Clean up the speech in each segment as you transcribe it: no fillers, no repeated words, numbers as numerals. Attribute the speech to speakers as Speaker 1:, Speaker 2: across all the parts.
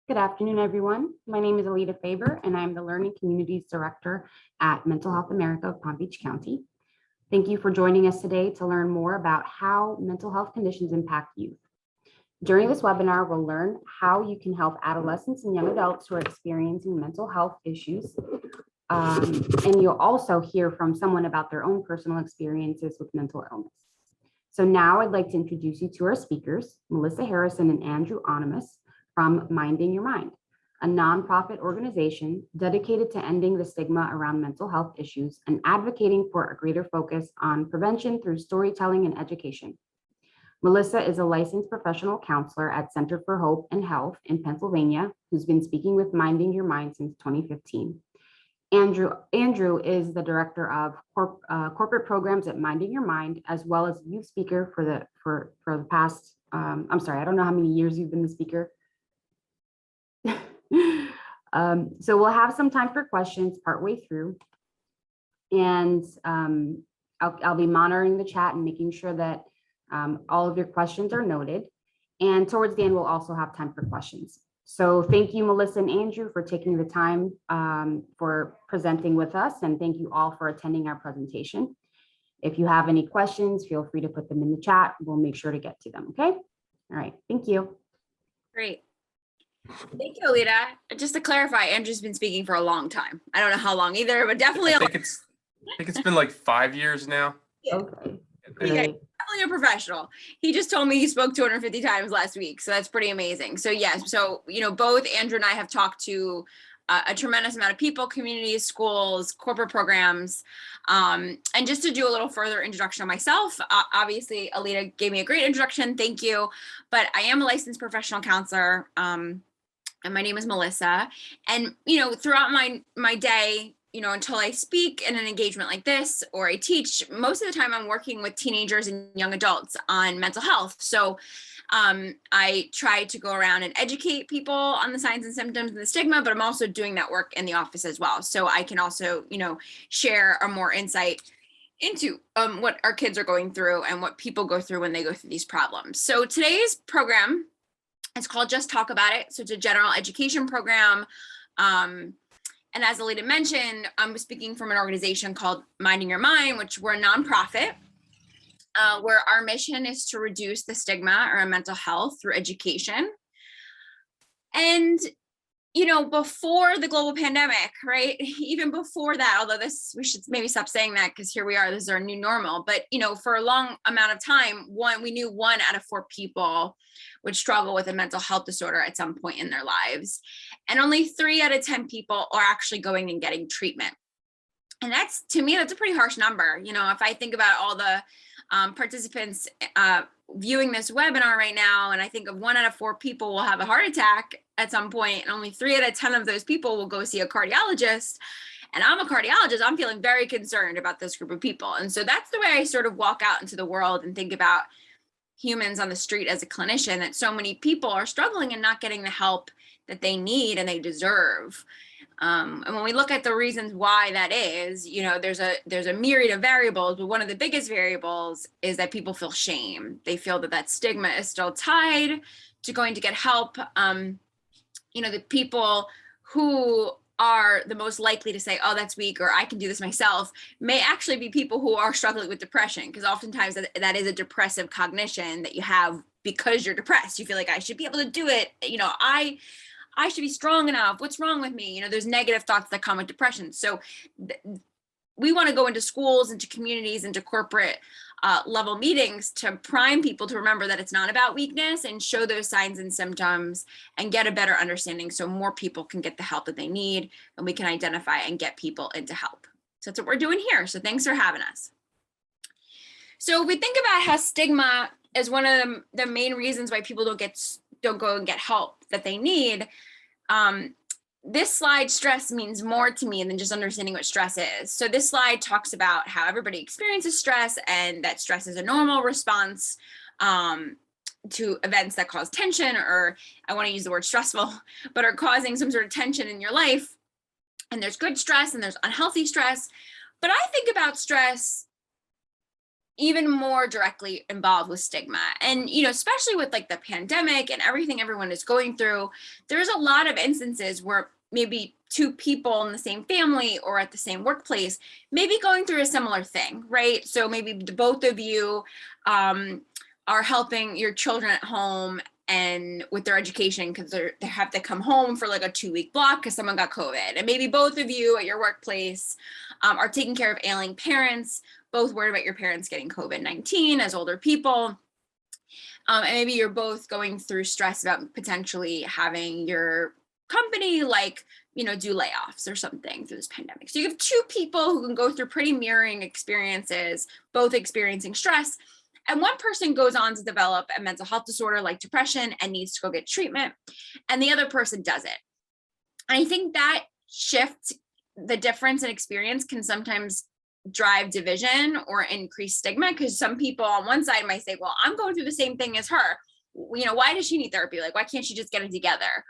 Speaker 1: Good afternoon, everyone. My name is Alita Faber, and I'm the Learning Communities Director at Mental Health America of Palm Beach County. Thank you for joining us today to learn more about how mental health conditions impact youth. During this webinar, we'll learn how you can help adolescents and young adults who are experiencing mental health issues. And you'll also hear from someone about their own personal experiences with mental illness. So now I'd like to introduce you to our speakers, Melissa Harrison and Andrew Onimus from Minding Your Mind, a nonprofit organization dedicated to ending the stigma around mental health issues and advocating for a greater focus on prevention through storytelling and education. Melissa is a licensed professional counselor at Center for Hope and Health in Pennsylvania, who's been speaking with Minding Your Mind since 2015. Andrew is the director of corporate programs at Minding Your Mind, as well as youth speaker for the past, I'm sorry, I don't know how many years you've been the speaker. So we'll have some time for questions partway through, and I'll be monitoring the chat and making sure that all of your questions are noted. And towards the end, we'll also have time for questions. So thank you, Melissa and Andrew, for taking the time for presenting with us, and thank you all for attending our presentation. If you have any questions, feel free to put them in the chat. We'll make sure to get to them, okay? All right, thank you.
Speaker 2: Great. Thank you, Alita. Just to clarify, Andrew's been speaking for a long time. I don't know how long either, but definitely.
Speaker 3: I think it's been like 5 years now.
Speaker 1: Okay.
Speaker 2: Definitely a professional. He just told me he spoke 250 times last week, so that's pretty amazing. So yes, so both Andrew and I have talked to a tremendous amount of people, communities, schools, corporate programs, and just to do a little further introduction of myself. Obviously, Alita gave me a great introduction. Thank you. But I am a licensed professional counselor. And my name is Melissa. And, throughout my day, until I speak in an engagement like this, or I teach, most of the time I'm working with teenagers and young adults on mental health. So I try to go around and educate people on the signs and symptoms and the stigma, but I'm also doing that work in the office as well. So I can also, share a more insight into what our kids are going through and what people go through when they go through these problems. So today's program, it's called Just Talk About It. So it's a general education program. And as Alita mentioned, I'm speaking from an organization called Minding Your Mind, which we're a nonprofit, where our mission is to reduce the stigma around mental health through education. And, before the global pandemic, right? Even before that, although we should maybe stop saying that because here we are, this is our new normal. But, for a long amount of time, we knew 1 out of 4 people would struggle with a mental health disorder at some point in their lives. And only 3 out of 10 people are actually going and getting treatment. And to me, that's a pretty harsh number. If I think about all the participants viewing this webinar right now, and I think of 1 out of 4 people will have a heart attack at some point, and only 3 out of 10 of those people will go see a cardiologist. And I'm a cardiologist, I'm feeling very concerned about this group of people. And so that's the way I sort of walk out into the world and think about humans on the street as a clinician, that so many people are struggling and not getting the help that they need and they deserve. And when we look at the reasons why that is, there's a myriad of variables, but one of the biggest variables is that people feel shame. They feel that stigma is still tied to going to get help. The people who are the most likely to say, oh, that's weak, or I can do this myself, may actually be people who are struggling with depression, because oftentimes that is a depressive cognition that you have because you're depressed. You feel like I should be able to do it. I should be strong enough. What's wrong with me? There's negative thoughts that come with depression. So we want to go into schools, into communities, into corporate level meetings to prime people to remember that it's not about weakness, and show those signs and symptoms and get a better understanding so more people can get the help that they need, and we can identify and get people into help. So that's what we're doing here. So thanks for having us. So if we think about how stigma is one of the main reasons why people don't go and get help that they need, this slide, stress means more to me than just understanding what stress is. So this slide talks about how everybody experiences stress, and that stress is a normal response to events that cause tension, or I want to use the word stressful, but are causing some sort of tension in your life. And there's good stress and there's unhealthy stress. But I think about stress, even more directly involved with stigma. And, you know, especially with like the pandemic and everything everyone is going through, there's a lot of instances where maybe two people in the same family or at the same workplace may be going through a similar thing, right? So maybe both of you are helping your children at home and with their education because they have to come home for like a 2-week block because someone got COVID. And maybe both of you at your workplace are taking care of ailing parents, both worried about your parents getting COVID-19 as older people. And maybe you're both going through stress about potentially having your company like, you know, do layoffs or something through this pandemic. So you have two people who can go through pretty mirroring experiences, both experiencing stress. And one person goes on to develop a mental health disorder like depression and needs to go get treatment, and the other person doesn't. And I think that shift, the difference in experience, can sometimes drive division or increase stigma, because some people on one side might say, well, I'm going through the same thing as her. You know, why does she need therapy? Like, why can't she just get it together?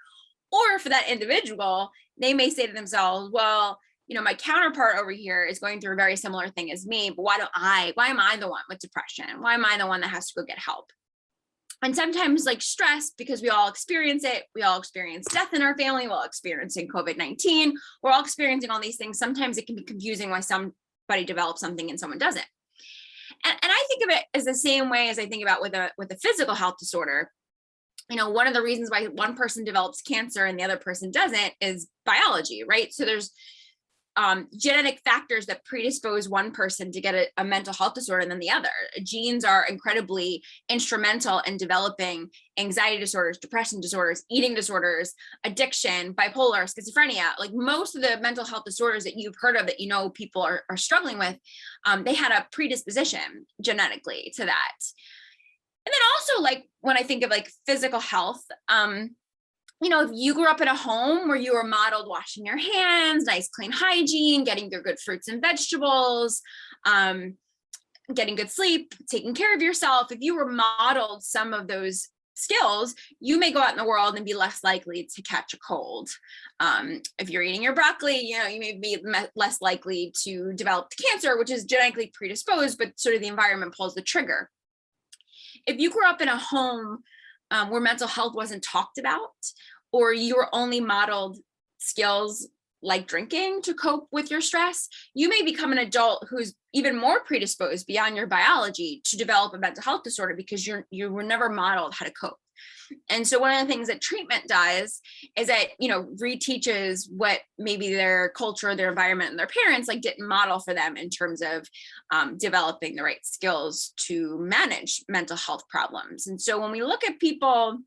Speaker 2: Or for that individual, they may say to themselves, well, you know, my counterpart over here is going through a very similar thing as me, but why am I the one with depression? Why am I the one that has to go get help? And sometimes, like, stress, because we all experience it, we all experience death in our family, we're all experiencing COVID-19, we're all experiencing all these things. Sometimes it can be confusing why somebody develops something and someone doesn't. And I think of it as the same way as I think about with a physical health disorder. You know, one of the reasons why one person develops cancer and the other person doesn't is biology, right? So there's genetic factors that predispose one person to get a mental health disorder than the other. Genes are incredibly instrumental in developing anxiety disorders, depression disorders, eating disorders, addiction, bipolar, schizophrenia. Like most of the mental health disorders that you've heard of that, you know, people are struggling with, they had a predisposition genetically to that. And then also, like, when I think of like physical health, you know, if you grew up in a home where you were modeled washing your hands, nice clean hygiene, getting your good fruits and vegetables, getting good sleep, taking care of yourself, if you were modeled some of those skills, you may go out in the world and be less likely to catch a cold. If you're eating your broccoli, you know, you may be less likely to develop cancer, which is genetically predisposed, but sort of the environment pulls the trigger. If you grew up in a home where mental health wasn't talked about, or you were only modeled skills like drinking to cope with your stress, you may become an adult who's even more predisposed beyond your biology to develop a mental health disorder because you were never modeled how to cope. And so one of the things that treatment does is that, you know, reteaches what maybe their culture, their environment, and their parents like didn't model for them in terms of developing the right skills to manage mental health problems. And so when we look at people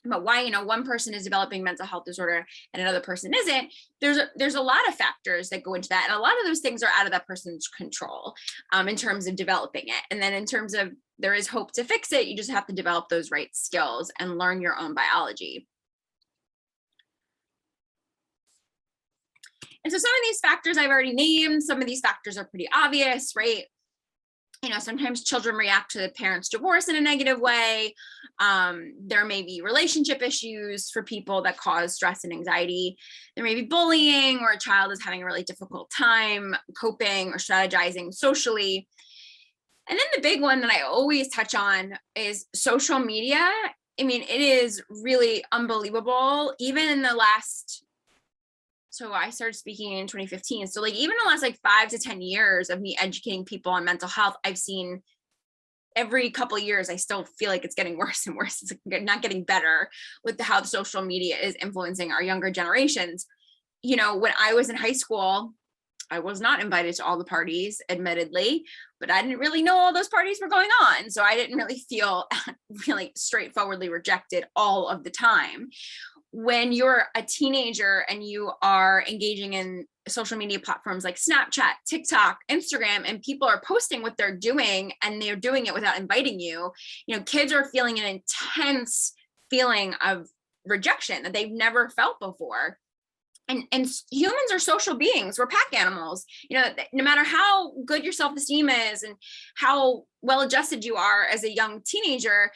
Speaker 2: about why, you know, one person is developing mental health disorder and another person isn't, there's a lot of factors that go into that. And a lot of those things are out of that person's control in terms of developing it. And then in terms of there is hope to fix it, you just have to develop those right skills and learn your own biology. And so some of these factors I've already named, some of these factors are pretty obvious, right? You know, sometimes children react to the parents' divorce in a negative way. There may be relationship issues for people that cause stress and anxiety. There may be bullying, or a child is having a really difficult time coping or strategizing socially. And then the big one that I always touch on is social media. I mean, it is really unbelievable. Even in the last, so I started speaking in 2015. So like even in the last like 5 to 10 years of me educating people on mental health, I've seen every couple of years, I still feel like it's getting worse and worse. It's not getting better with how social media is influencing our younger generations. You know, when I was in high school, I was not invited to all the parties, admittedly, but I didn't really know all those parties were going on. So I didn't really feel really straightforwardly rejected all of the time. When you're a teenager and you are engaging in social media platforms like Snapchat, TikTok, Instagram, and people are posting what they're doing and they're doing it without inviting you, you know, kids are feeling an intense feeling of rejection that they've never felt before. And humans are social beings. We're pack animals. You know, no matter how good your self-esteem is and how well adjusted you are as a young teenager,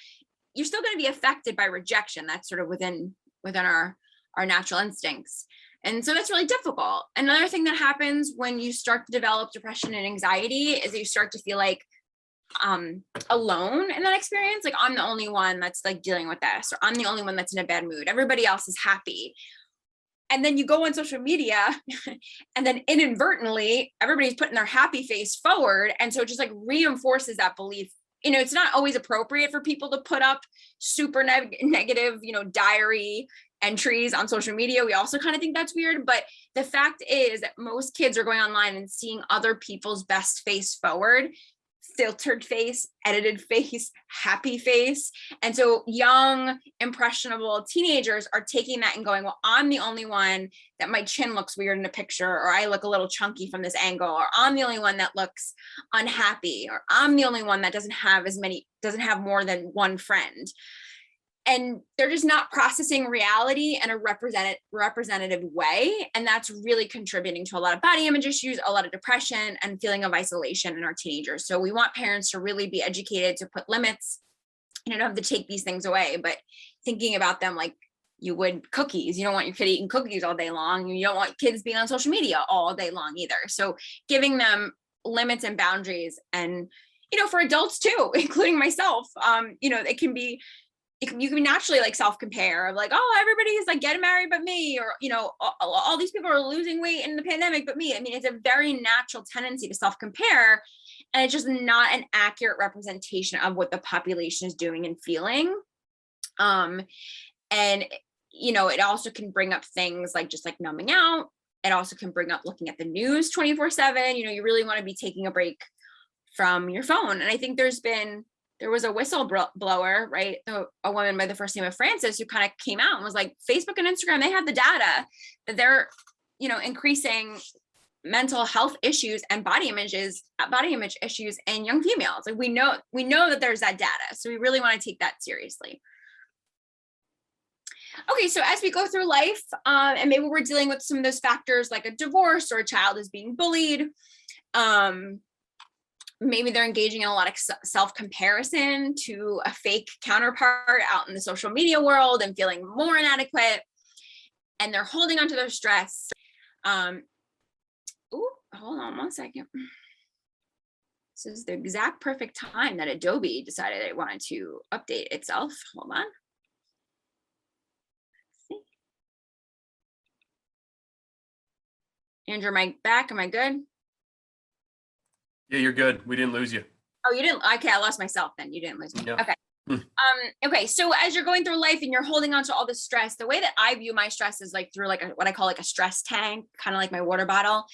Speaker 2: you're still going to be affected by rejection. That's sort of within our natural instincts. And so that's really difficult. Another thing that happens when you start to develop depression and anxiety is that you start to feel like alone in that experience. Like I'm the only one that's like dealing with this, or I'm the only one that's in a bad mood. Everybody else is happy. And then you go on social media and then inadvertently everybody's putting their happy face forward. And so it just like reinforces that belief. It's not always appropriate for people to put up super negative, diary entries on social media. We also kind of think that's weird, but the fact is that most kids are going online and seeing other people's best face forward, filtered face, edited face, happy face. And so young, impressionable teenagers are taking that and going, well, I'm the only one that my chin looks weird in a picture, or I look a little chunky from this angle, or I'm the only one that looks unhappy, or I'm the only one that doesn't have more than one friend. And they're just not processing reality in a representative way. And that's really contributing to a lot of body image issues, a lot of depression, and feeling of isolation in our teenagers. So we want parents to really be educated to put limits. You don't have to take these things away, but thinking about them like you would cookies. You don't want your kid eating cookies all day long. You don't want kids being on social media all day long either. So giving them limits and boundaries, and, for adults too, including myself, it can be, you can naturally like self-compare of like, oh, everybody's like getting married but me, or all these people are losing weight in the pandemic but me. I mean, it's a very natural tendency to self-compare, and it's just not an accurate representation of what the population is doing and feeling. And it also can bring up things like just like numbing out. It also can bring up looking at the news 24/7. You really want to be taking a break from your phone. And I think there was a whistleblower, right? A woman by the first name of Frances, who kind of came out and was like, Facebook and Instagram, they have the data that they're, increasing mental health issues and body image issues in young females. Like we know that there's that data. So we really want to take that seriously. Okay, so as we go through life, and maybe we're dealing with some of those factors like a divorce or a child is being bullied, maybe they're engaging in a lot of self-comparison to a fake counterpart out in the social media world and feeling more inadequate, and they're holding onto their stress. Hold on one second. This is the exact perfect time that Adobe decided it wanted to update itself. Hold on. Andrew, am I back? Am I good?
Speaker 3: Yeah, you're good. We didn't lose you.
Speaker 2: Oh, you didn't? Okay, I lost myself then. You didn't lose me.
Speaker 3: Yeah.
Speaker 2: Okay. Okay, so as you're going through life and you're holding on to all this stress, the way that I view my stress is like through like what I call like a stress tank, kind of like my water bottle.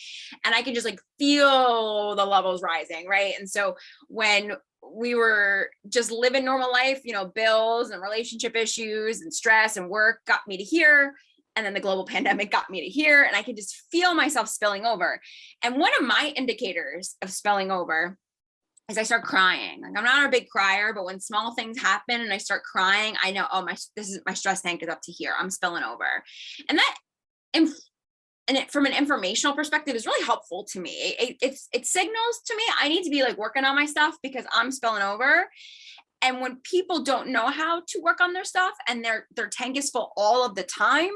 Speaker 2: And I can just like feel the levels rising, right? And so when we were just living normal life, bills and relationship issues and stress and work got me to here. And then the global pandemic got me to here, and I could just feel myself spilling over. And one of my indicators of spilling over is I start crying. Like I'm not a big crier, but when small things happen and I start crying, I know, oh, my stress tank is up to here. I'm spilling over. And that, from an informational perspective, is really helpful to me. It signals to me I need to be like working on my stuff because I'm spilling over. And when people don't know how to work on their stuff and their tank is full all of the time,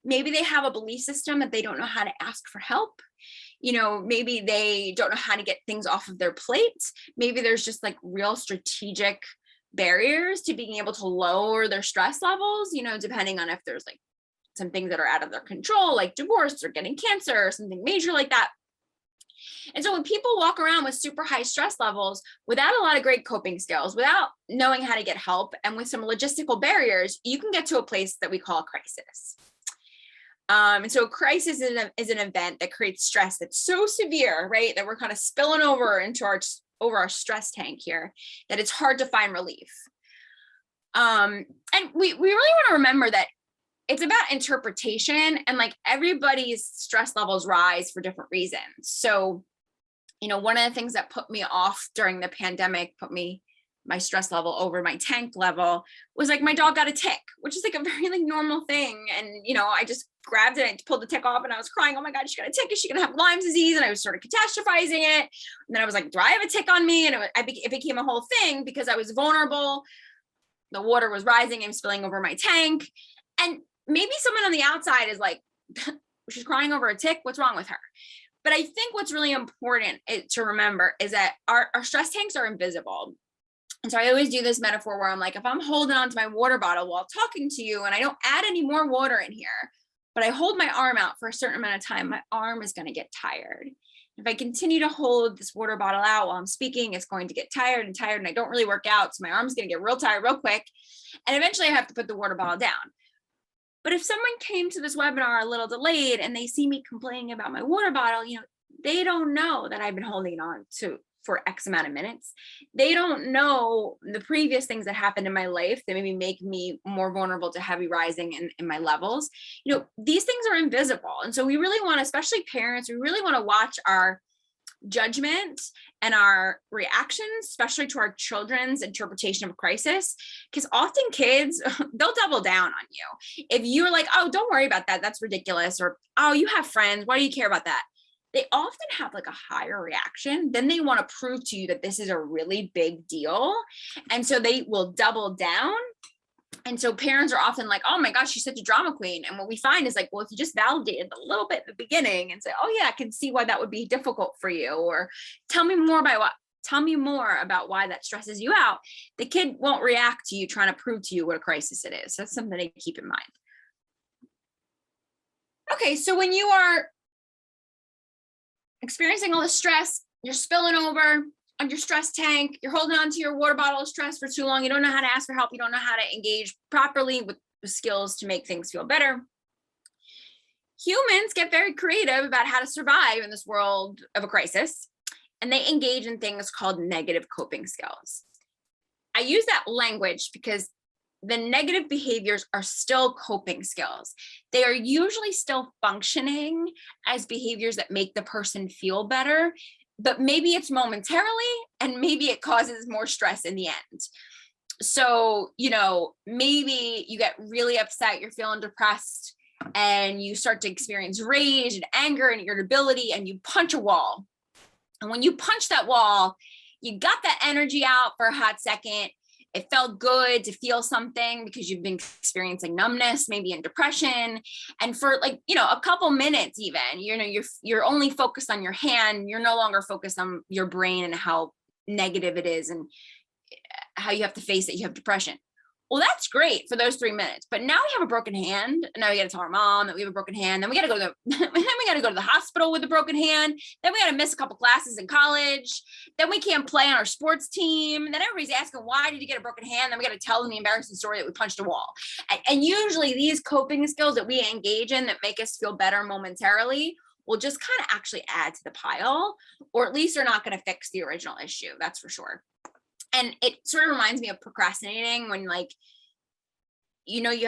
Speaker 2: maybe they have a belief system that they don't know how to ask for help. Maybe they don't know how to get things off of their plate. Maybe there's just like real strategic barriers to being able to lower their stress levels, depending on if there's like some things that are out of their control, like divorce or getting cancer or something major like that. And so when people walk around with super high stress levels without a lot of great coping skills, without knowing how to get help, and with some logistical barriers, you can get to a place that we call a crisis. And so a crisis is an event that creates stress that's so severe, right, that we're kind of spilling over into our stress tank here, that it's hard to find relief. And we really want to remember that it's about interpretation, and like everybody's stress levels rise for different reasons. So, one of the things that put me off during the pandemic, my stress level over my tank level, was like my dog got a tick, which is like a very like normal thing. And, I just grabbed it and pulled the tick off, and I was crying, oh my God, she got a tick. Is she going to have Lyme's disease? And I was sort of catastrophizing it. And then I was like, do I have a tick on me? And it became a whole thing because I was vulnerable. The water was rising and spilling over my tank. And maybe someone on the outside is like, she's crying over a tick. What's wrong with her? But I think what's really important to remember is that our stress tanks are invisible. And so I always do this metaphor where I'm like, if I'm holding on to my water bottle while talking to you and I don't add any more water in here, but I hold my arm out for a certain amount of time, my arm is going to get tired. If I continue to hold this water bottle out while I'm speaking, it's going to get tired, and I don't really work out. So my arm's going to get real tired real quick. And eventually I have to put the water bottle down. But if someone came to this webinar a little delayed and they see me complaining about my water bottle, they don't know that I've been holding on to for X amount of minutes. They don't know the previous things that happened in my life that maybe make me more vulnerable to heavy rising in my levels. These things are invisible. And so we really want, especially parents, we really want to watch our judgment and our reactions, especially to our children's interpretation of a crisis, because often kids, they'll double down on you. If you're like, oh, don't worry about that, that's ridiculous, or oh, you have friends, why do you care about that? They often have like a higher reaction. Then they want to prove to you that this is a really big deal. And so they will double down. And so parents are often like, oh my gosh, she's such a drama queen. And what we find is like, well, if you just validated a little bit at the beginning and say, oh yeah, I can see why that would be difficult for you, or tell me more about why that stresses you out, the kid won't react to you trying to prove to you what a crisis it is. So that's something to keep in mind. Okay, so when you are experiencing all the stress, you're spilling over on your stress tank, you're holding on to your water bottle of stress for too long, you don't know how to ask for help, you don't know how to engage properly with the skills to make things feel better. Humans get very creative about how to survive in this world of a crisis, and they engage in things called negative coping skills. I use that language because the negative behaviors are still coping skills. They are usually still functioning as behaviors that make the person feel better, but maybe it's momentarily and maybe it causes more stress in the end. So, maybe you get really upset, you're feeling depressed, and you start to experience rage and anger and irritability, and you punch a wall. And when you punch that wall, you got that energy out for a hot second. It felt good to feel something because you've been experiencing numbness, maybe in depression. And for a couple minutes even, you're only focused on your hand. You're no longer focused on your brain and how negative it is and how you have to face it. You have depression. Well, that's great for those 3 minutes, but now we have a broken hand. Now we got to tell our mom that we have a broken hand. Then we got to go to the hospital with a broken hand. Then we got to miss a couple classes in college. Then we can't play on our sports team. Then everybody's asking, why did you get a broken hand? Then we got to tell them the embarrassing story that we punched a wall. And usually these coping skills that we engage in that make us feel better momentarily will just kind of actually add to the pile, or at least they're not going to fix the original issue. That's for sure. And it sort of reminds me of procrastinating when you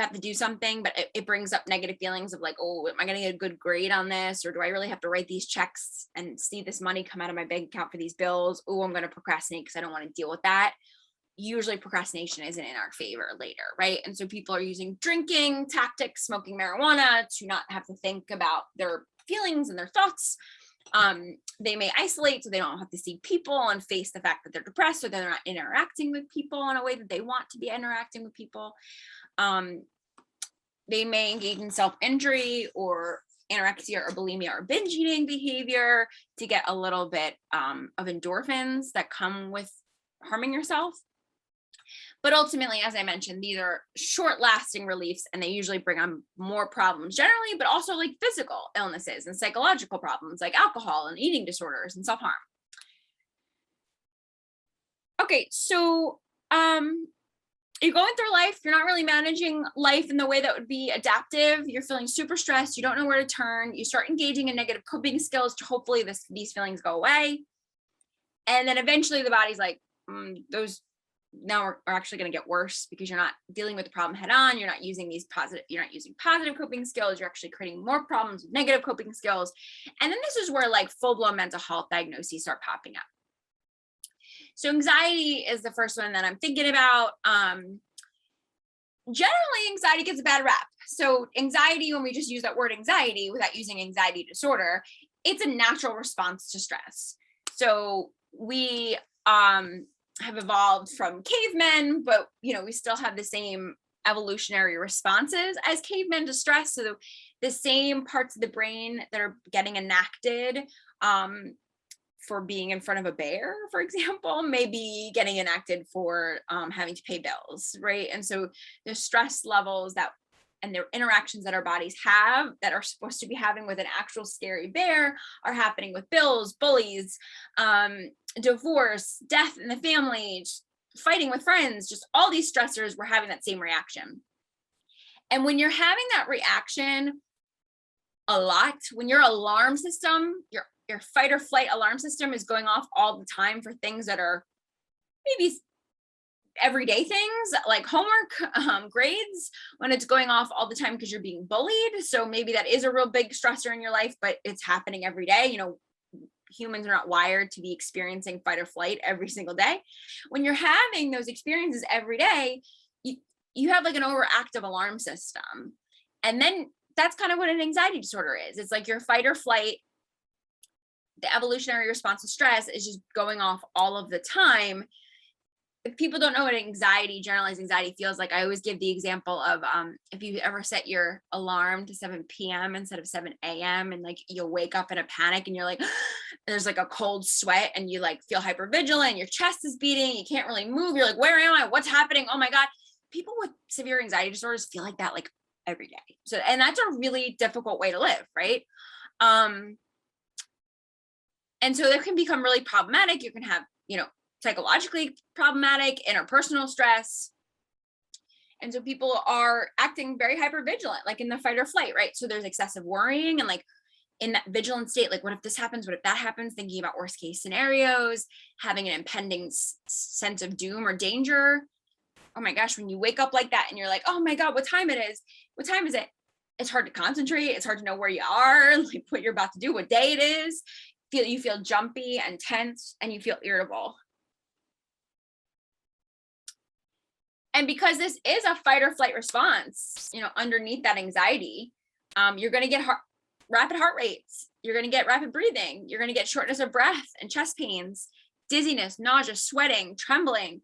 Speaker 2: have to do something, but it brings up negative feelings of like, oh, am I going to get a good grade on this? Or do I really have to write these checks and see this money come out of my bank account for these bills? Oh, I'm going to procrastinate because I don't want to deal with that. Usually procrastination isn't in our favor later, right? And so people are using drinking tactics, smoking marijuana to not have to think about their feelings and their thoughts. They may isolate so they don't have to see people and face the fact that they're depressed, or they're not interacting with people in a way that they want to be interacting with people. They may engage in self-injury or anorexia or bulimia or binge eating behavior to get a little bit of endorphins that come with harming yourself. But ultimately, as I mentioned, these are short-lasting reliefs, and they usually bring on more problems generally, but also like physical illnesses and psychological problems like alcohol and eating disorders and self-harm. Okay, so you're going through life, you're not really managing life in the way that would be adaptive, you're feeling super stressed, you don't know where to turn, you start engaging in negative coping skills to hopefully these feelings go away. And then eventually the body's like, those now are actually going to get worse because you're not dealing with the problem head on. You're not using positive coping skills. You're actually creating more problems with negative coping skills. And then this is where like full-blown mental health diagnoses start popping up. So anxiety is the first one that I'm thinking about. Generally, anxiety gets a bad rap. So anxiety, when we just use that word anxiety without using anxiety disorder, it's a natural response to stress. So we have evolved from cavemen, but we still have the same evolutionary responses as cavemen to stress. So the same parts of the brain that are getting enacted for being in front of a bear, for example, maybe getting enacted for having to pay bills, right? And so the stress levels that and the interactions that our bodies have that are supposed to be having with an actual scary bear are happening with bills, bullies, divorce, death in the family, fighting with friends, just all these stressors, we're having that same reaction. And when you're having that reaction a lot, when your alarm system, your fight or flight alarm system is going off all the time for things that are maybe everyday things like homework, grades, when it's going off all the time because you're being bullied. So maybe that is a real big stressor in your life, but it's happening every day. Humans are not wired to be experiencing fight or flight every single day. When you're having those experiences every day, you have like an overactive alarm system. And then that's kind of what an anxiety disorder is. It's like your fight or flight, the evolutionary response to stress is just going off all of the time. If people don't know what generalized anxiety feels like, I always give the example of if you ever set your alarm to 7 p.m. instead of 7 a.m. and like you'll wake up in a panic and you're like, and there's like a cold sweat and you like feel hypervigilant, your chest is beating, you can't really move, you're like, where am I? What's happening? Oh my God. People with severe anxiety disorders feel like that like every day. So, and that's a really difficult way to live, right? And so that can become really problematic. You can have, psychologically problematic, interpersonal stress. And so people are acting very hypervigilant, like in the fight or flight, right? So there's excessive worrying and like in that vigilant state, like what if this happens? What if that happens? Thinking about worst case scenarios, having an impending sense of doom or danger. Oh my gosh, when you wake up like that and you're like, oh my God, what time it is? What time is it? It's hard to concentrate. It's hard to know where you are, like what you're about to do, what day it is. You feel jumpy and tense and you feel irritable. And because this is a fight or flight response, underneath that anxiety, you're going to get rapid heart rates. You're going to get rapid breathing. You're going to get shortness of breath and chest pains, dizziness, nausea, sweating, trembling.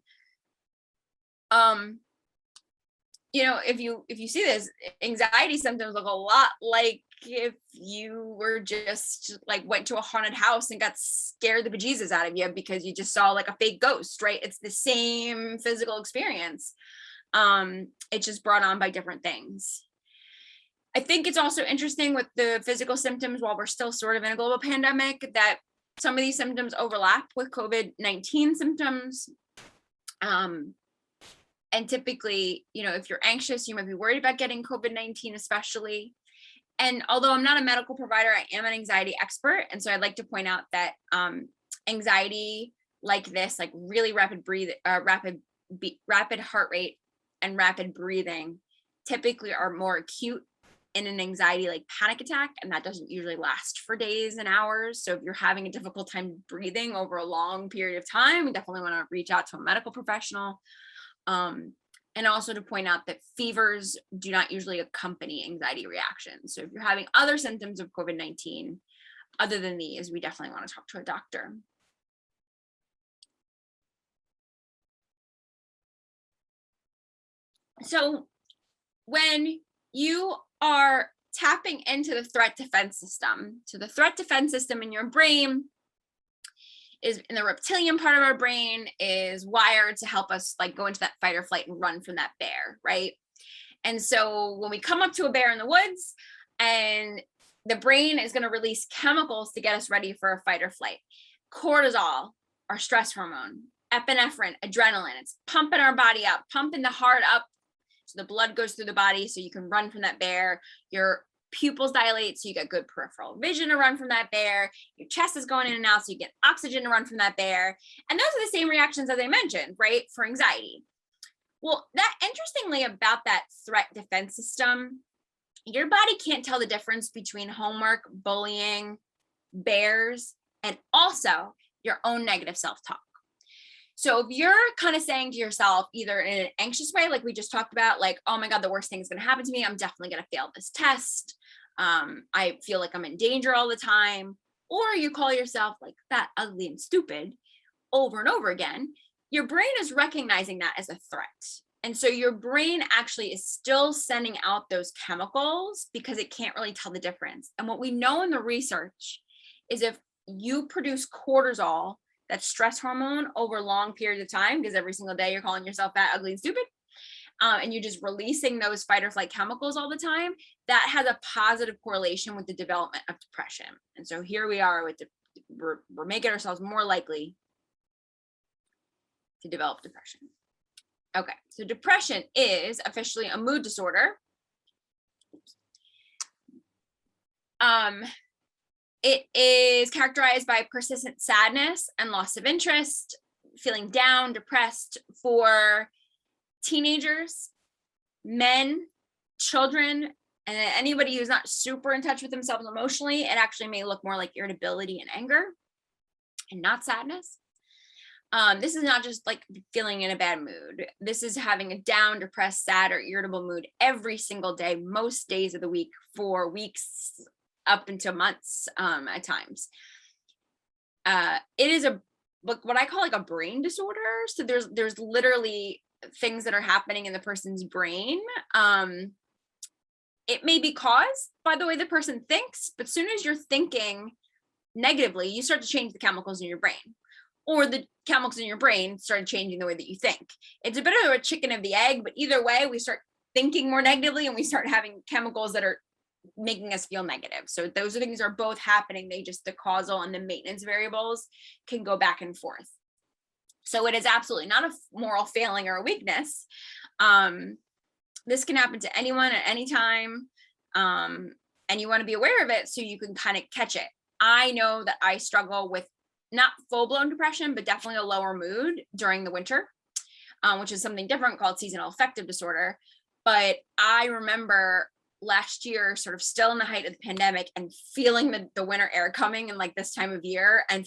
Speaker 2: If you see this, anxiety symptoms look a lot like if you were just like went to a haunted house and got scared the bejesus out of you because you just saw like a fake ghost, right? It's the same physical experience. It's just brought on by different things. I think it's also interesting with the physical symptoms, while we're still sort of in a global pandemic, that some of these symptoms overlap with COVID-19 symptoms. And typically, if you're anxious, you might be worried about getting COVID-19 especially. And although I'm not a medical provider, I am an anxiety expert. And so I'd like to point out that anxiety like this, like really rapid heart rate and rapid breathing typically are more acute in an anxiety like panic attack. And that doesn't usually last for days and hours. So if you're having a difficult time breathing over a long period of time, you definitely want to reach out to a medical professional. And also to point out that fevers do not usually accompany anxiety reactions. So if you're having other symptoms of COVID-19, other than these, we definitely want to talk to a doctor. So when you are tapping into the threat defense system, so the threat defense system in your brain is in the reptilian part of our brain is wired to help us like go into that fight or flight and run from that bear, right? And so when we come up to a bear in the woods, and the brain is going to release chemicals to get us ready for a fight or flight. Cortisol, our stress hormone, epinephrine, adrenaline, it's pumping our body up, pumping the heart up so the blood goes through the body so you can run from that bear. Your pupils dilate so you get good peripheral vision to run from that bear. Your chest is going in and out so you get oxygen to run from that bear. And those are the same reactions as I mentioned, right, for anxiety. Well, that interestingly about that threat defense system, your body can't tell the difference between homework, bullying, bears, and also your own negative self-talk. So if you're kind of saying to yourself, either in an anxious way, like we just talked about, like, oh my God, the worst thing is going to happen to me. I'm definitely going to fail this test. I feel like I'm in danger all the time. Or you call yourself like fat, ugly, and stupid over and over again. Your brain is recognizing that as a threat. And so your brain actually is still sending out those chemicals because it can't really tell the difference. And what we know in the research is if you produce cortisol, that stress hormone, over long periods of time, because every single day you're calling yourself fat, ugly, and stupid. And you're just releasing those fight or flight chemicals all the time, that has a positive correlation with the development of depression. And so here we are with we're making ourselves more likely to develop depression. Okay, so depression is officially a mood disorder. It is characterized by persistent sadness and loss of interest, feeling down, depressed for teenagers, men, children, and anybody who's not super in touch with themselves emotionally. It actually may look more like irritability and anger and not sadness. This is not just like feeling in a bad mood. This is having a down, depressed, sad, or irritable mood every single day, most days of the week, for weeks up into months at times. It is what I call like a brain disorder. So there's literally things that are happening in the person's brain. It may be caused by the way the person thinks, but as soon as you're thinking negatively, you start to change the chemicals in your brain, or the chemicals in your brain started changing the way that you think. It's a bit of a chicken of the egg, but either way, we start thinking more negatively and we start having chemicals that are making us feel negative. So those things are both happening. They just, the causal and the maintenance variables can go back and forth. So it is absolutely not a moral failing or a weakness. This can happen to anyone at any time. And you want to be aware of it so you can kind of catch it. I know that I struggle with not full-blown depression, but definitely a lower mood during the winter, which is something different called seasonal affective disorder. But I remember last year, sort of still in the height of the pandemic, and feeling the winter air coming and like this time of year, and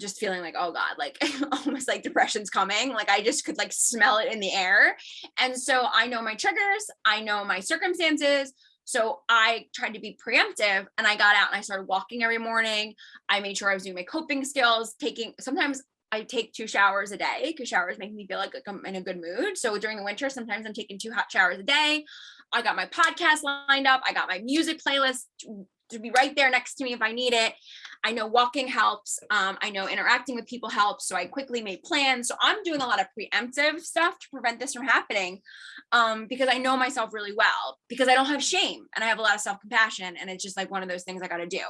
Speaker 2: just feeling like, oh God, like almost like depression's coming. Like I just could like smell it in the air. And so I know my triggers, I know my circumstances. So I tried to be preemptive, and I got out and I started walking every morning. I made sure I was doing my coping skills, sometimes I take 2 showers a day because showers make me feel like I'm in a good mood. So during the winter, sometimes I'm taking 2 hot showers a day. I got my podcast lined up. I got my music playlist to be right there next to me if I need it. I know walking helps. I know interacting with people helps. So I quickly made plans. So I'm doing a lot of preemptive stuff to prevent this from happening, because I know myself really well, because I don't have shame and I have a lot of self-compassion, and it's just like one of those things I got to do.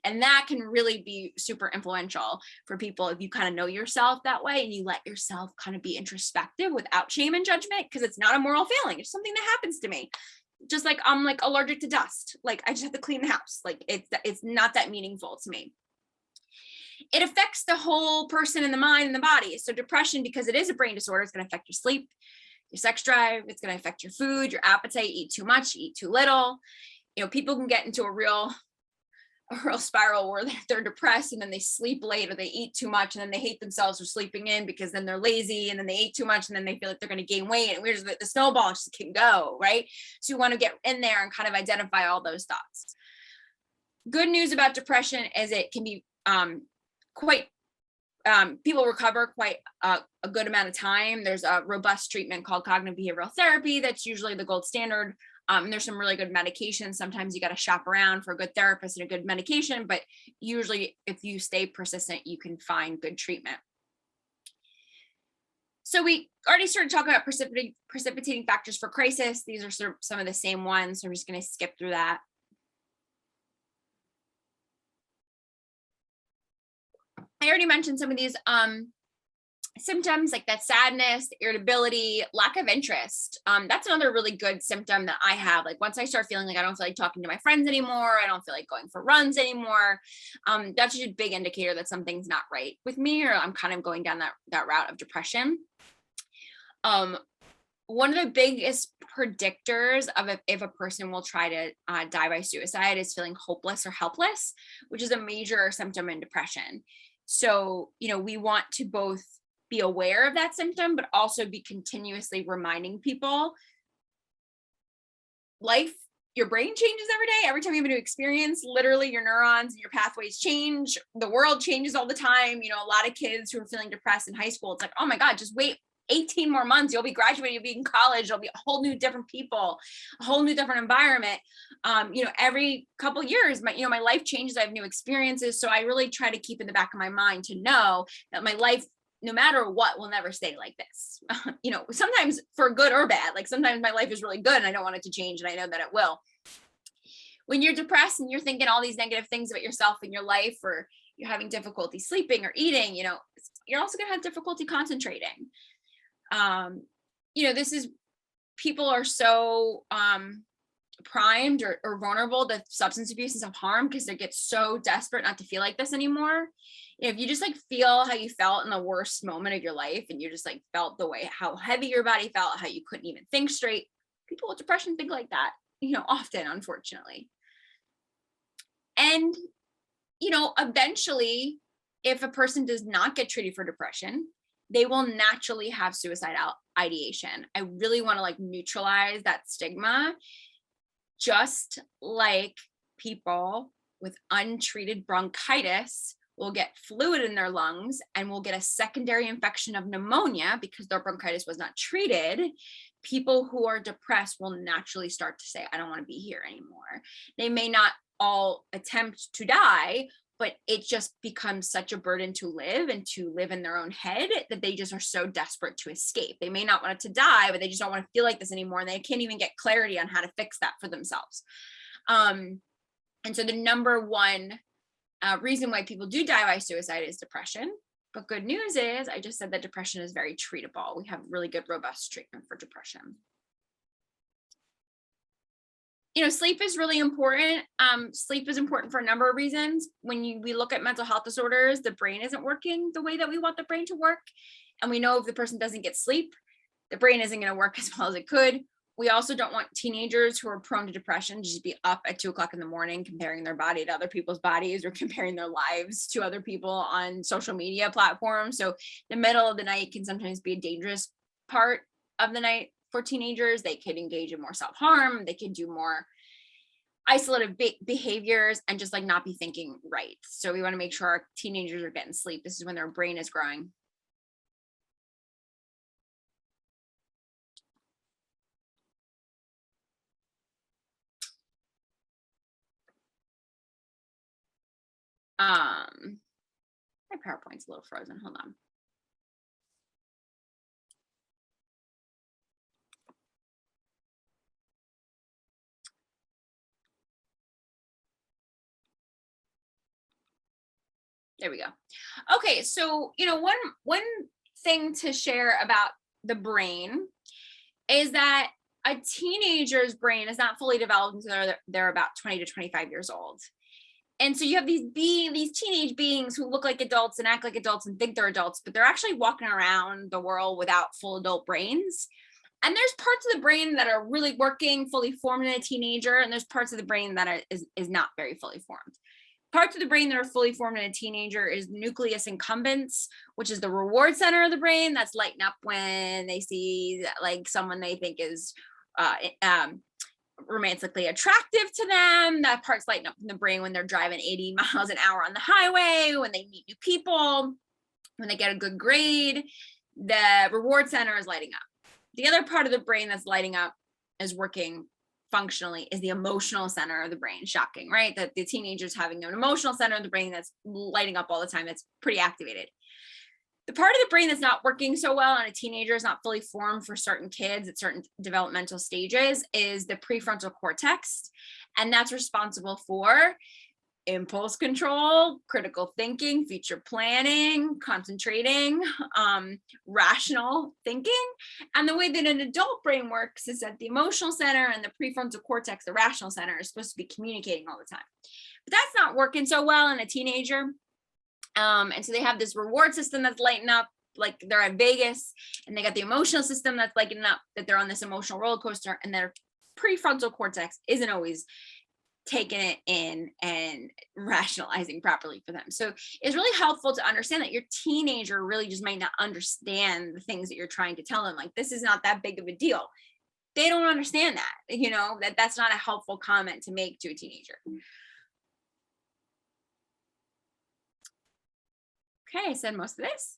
Speaker 2: And that can really be super influential for people if you kind of know yourself that way and you let yourself kind of be introspective without shame and judgment, because it's not a moral failing. It's something that happens to me. Just like I'm like allergic to dust. Like I just have to clean the house. Like it's not that meaningful to me. It affects the whole person in the mind and the body. So depression, because it is a brain disorder, it's going to affect your sleep, your sex drive. It's going to affect your food, your appetite, eat too much, eat too little. You know, people can get into a real spiral where they're depressed and then they sleep late, or they eat too much and then they hate themselves for sleeping in because then they're lazy, and then they ate too much and then they feel like they're going to gain weight, and where's the snowball just can go, right? So you want to get in there and kind of identify all those thoughts. Good news about depression is it can be people recover quite a good amount of time. There's a robust treatment called cognitive behavioral therapy that's usually the gold standard. And there's some really good medications. Sometimes you got to shop around for a good therapist and a good medication, but usually if you stay persistent, you can find good treatment. So we already started talking about precipitating factors for crisis. These are sort of some of the same ones. So I'm just going to skip through that. I already mentioned some of these symptoms, like that sadness, irritability, lack of interest. That's another really good symptom that I have. Like once I start feeling like I don't feel like talking to my friends anymore, I don't feel like going for runs anymore, that's just a big indicator that something's not right with me, or I'm kind of going down that route of depression. One of the biggest predictors of if a person will try to die by suicide is feeling hopeless or helpless, which is a major symptom in depression. So, you know, we want to both be aware of that symptom, but also be continuously reminding people your brain changes every day. Every time you have a new experience, literally your neurons and your pathways change. The world changes all the time. You know, a lot of kids who are feeling depressed in high school, it's like, oh my God, just wait 18 more months, you'll be graduating, you'll be in college, you'll be a whole new different people, a whole new different environment. Every couple of years, my life changes, I have new experiences. So I really try to keep in the back of my mind to know that my life, no matter what, will never stay like this. Sometimes for good or bad, like sometimes my life is really good and I don't want it to change, and I know that it will. When you're depressed and you're thinking all these negative things about yourself and your life, or you're having difficulty sleeping or eating, you're also going to have difficulty concentrating. People are so primed or vulnerable to substance abuse and self-harm because they get so desperate not to feel like this anymore. If you just like feel how you felt in the worst moment of your life, and you just like felt the way how heavy your body felt, how you couldn't even think straight, people with depression think like that, often, unfortunately. And eventually, if a person does not get treated for depression, they will naturally have suicidal ideation. I really want to like neutralize that stigma. Just like people with untreated bronchitis will get fluid in their lungs and will get a secondary infection of pneumonia because their bronchitis was not treated, people who are depressed will naturally start to say, I don't want to be here anymore. They may not all attempt to die, but it just becomes such a burden to live and to live in their own head that they just are so desperate to escape. They may not want it to die, but they just don't want to feel like this anymore. And they can't even get clarity on how to fix that for themselves. And so the number one reason why people do die by suicide is depression. But good news is, I just said that depression is very treatable. We have really good, robust treatment for depression. Sleep is really important. Sleep is important for a number of reasons. When we look at mental health disorders, the brain isn't working the way that we want the brain to work. And we know if the person doesn't get sleep, the brain isn't going to work as well as it could. We also don't want teenagers who are prone to depression to just be up at 2:00 in the morning, comparing their body to other people's bodies or comparing their lives to other people on social media platforms. So the middle of the night can sometimes be a dangerous part of the night for teenagers. They could engage in more self-harm. They could do more isolated behaviors and just like not be thinking right. So we want to make sure our teenagers are getting sleep. This is when their brain is growing. My PowerPoint's a little frozen. Hold on. There we go. Okay, so one thing to share about the brain is that a teenager's brain is not fully developed until they're about 20 to 25 years old. And so you have these teenage beings who look like adults and act like adults and think they're adults, but they're actually walking around the world without full adult brains. And there's parts of the brain that are really working, fully formed in a teenager, and there's parts of the brain that is not very fully formed. Parts of the brain that are fully formed in a teenager is nucleus accumbens, which is the reward center of the brain that's lighting up when they see like someone they think is romantically attractive to them. That part's lighting up in the brain when they're driving 80 miles an hour on the highway, when they meet new people, when they get a good grade. The reward center is lighting up. The other part of the brain that's lighting up is working functionally is the emotional center of the brain. Shocking, right? That the teenager's having an emotional center of the brain that's lighting up all the time. That's pretty activated. The part of the brain that's not working so well in a teenager, is not fully formed for certain kids at certain developmental stages, is the prefrontal cortex. And that's responsible for impulse control, critical thinking, future planning, concentrating, rational thinking. And the way that an adult brain works is that the emotional center and the prefrontal cortex, the rational center, is supposed to be communicating all the time. But that's not working so well in a teenager. And so they have this reward system that's lighting up, like they're at Vegas, and they got the emotional system that's lighting up, that they're on this emotional roller coaster, and their prefrontal cortex isn't always taking it in and rationalizing properly for them. So it's really helpful to understand that your teenager really just might not understand the things that you're trying to tell them. Like, this is not that big of a deal. They don't understand that, that's not a helpful comment to make to a teenager. Okay, I said most of this.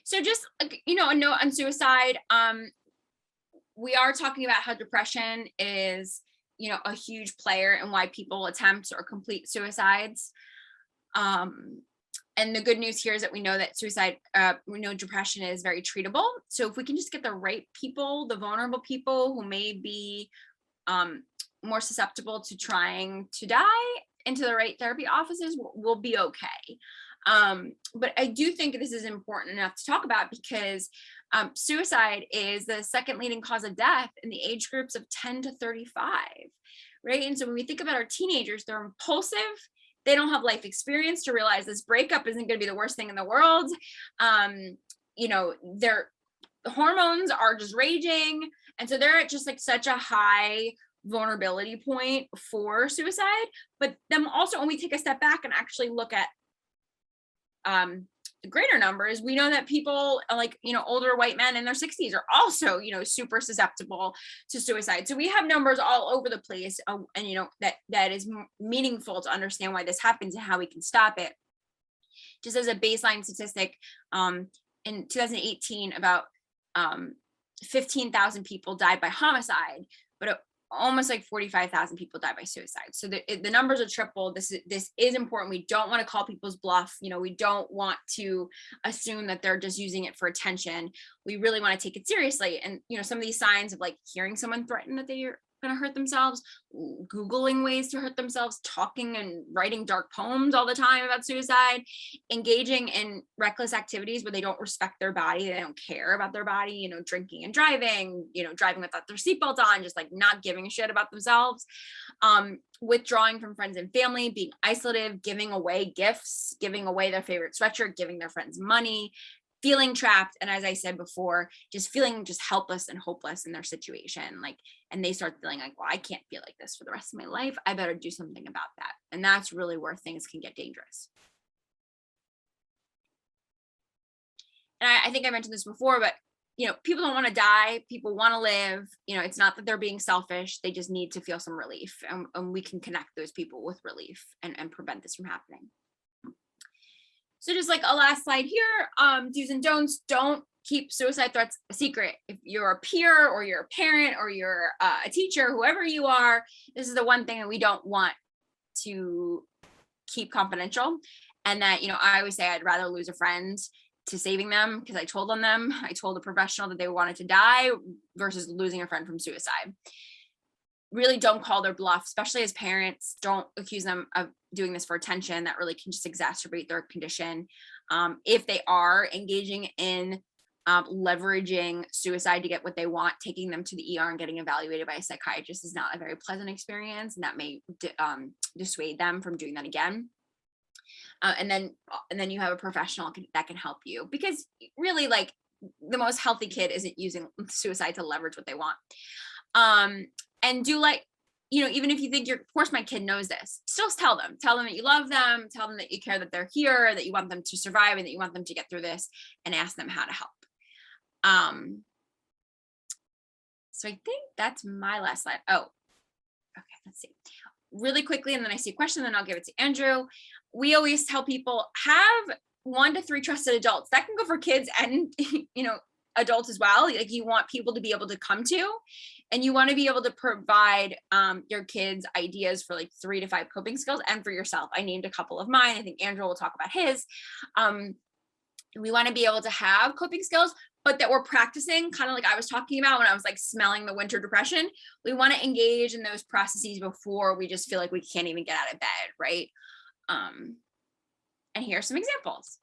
Speaker 2: So just like, a note on suicide. We are talking about how depression is, a huge player in why people attempt or complete suicides. And the good news here is that we know that we know depression is very treatable. So if we can just get the right people, the vulnerable people who may be more susceptible to trying to die into the right therapy offices, we'll be okay. But I do think this is important enough to talk about because suicide is the second leading cause of death in the age groups of 10 to 35, right? And so when we think about our teenagers, they're impulsive. They don't have life experience to realize this breakup isn't going to be the worst thing in the world. Their hormones are just raging. And so they're at just like such a high vulnerability point for suicide. But then also when we take a step back and actually look at the greater numbers, we know that people like, older white men in their 60s are also, super susceptible to suicide. So we have numbers all over the place, and that is meaningful to understand why this happens and how we can stop it. Just as a baseline statistic, in 2018, about 15,000 people died by homicide, but almost like 45,000 people died by suicide. So the numbers are triple. This is important. We don't want to call people's bluff. We don't want to assume that they're just using it for attention. We really want to take it seriously. And, some of these signs of like hearing someone threaten that they're going to hurt themselves, Googling ways to hurt themselves, talking and writing dark poems all the time about suicide, engaging in reckless activities where they don't respect their body, they don't care about their body, drinking and driving, driving without their seatbelt on, just like not giving a shit about themselves, withdrawing from friends and family, being isolative, giving away gifts, giving away their favorite sweatshirt, giving their friends money, feeling trapped. And as I said before, just feeling just helpless and hopeless in their situation. And they start feeling like, well, I can't feel like this for the rest of my life. I better do something about that. And that's really where things can get dangerous. And I think I mentioned this before, but people don't want to die. People want to live. It's not that they're being selfish. They just need to feel some relief. And we can connect those people with relief and prevent this from happening. So just like a last slide here, do's and don'ts. Don't keep suicide threats a secret. If you're a peer or you're a parent or you're a teacher, whoever you are, this is the one thing that we don't want to keep confidential. And that, I always say I'd rather lose a friend to saving them because I told a professional that they wanted to die versus losing a friend from suicide. Really don't call their bluff, especially as parents. Don't accuse them of doing this for attention. That really can just exacerbate their condition. If they are engaging in leveraging suicide to get what they want, taking them to the ER and getting evaluated by a psychiatrist is not a very pleasant experience, and that may dissuade them from doing that again. And then you have a professional that can help you, because really, like, the most healthy kid isn't using suicide to leverage what they want. And do, like, even if you think of course my kid knows this, still tell them that you love them, tell them that you care, that they're here, that you want them to survive, and that you want them to get through this, and ask them how to help. So I think that's my last slide. Oh, okay, let's see. Really quickly, and then I see a question, then I'll give it to Andrew. We always tell people, have 1 to 3 trusted adults. That can go for kids and, adults as well. Like, you want people to be able to come to, and you want to be able to provide your kids ideas for like 3 to 5 coping skills, and for yourself. I named a couple of mine. I think Andrew will talk about his. We want to be able to have coping skills, but that we're practicing, kind of like I was talking about when I was like smelling the winter depression. We want to engage in those processes before we just feel like we can't even get out of bed, right? And here are some examples.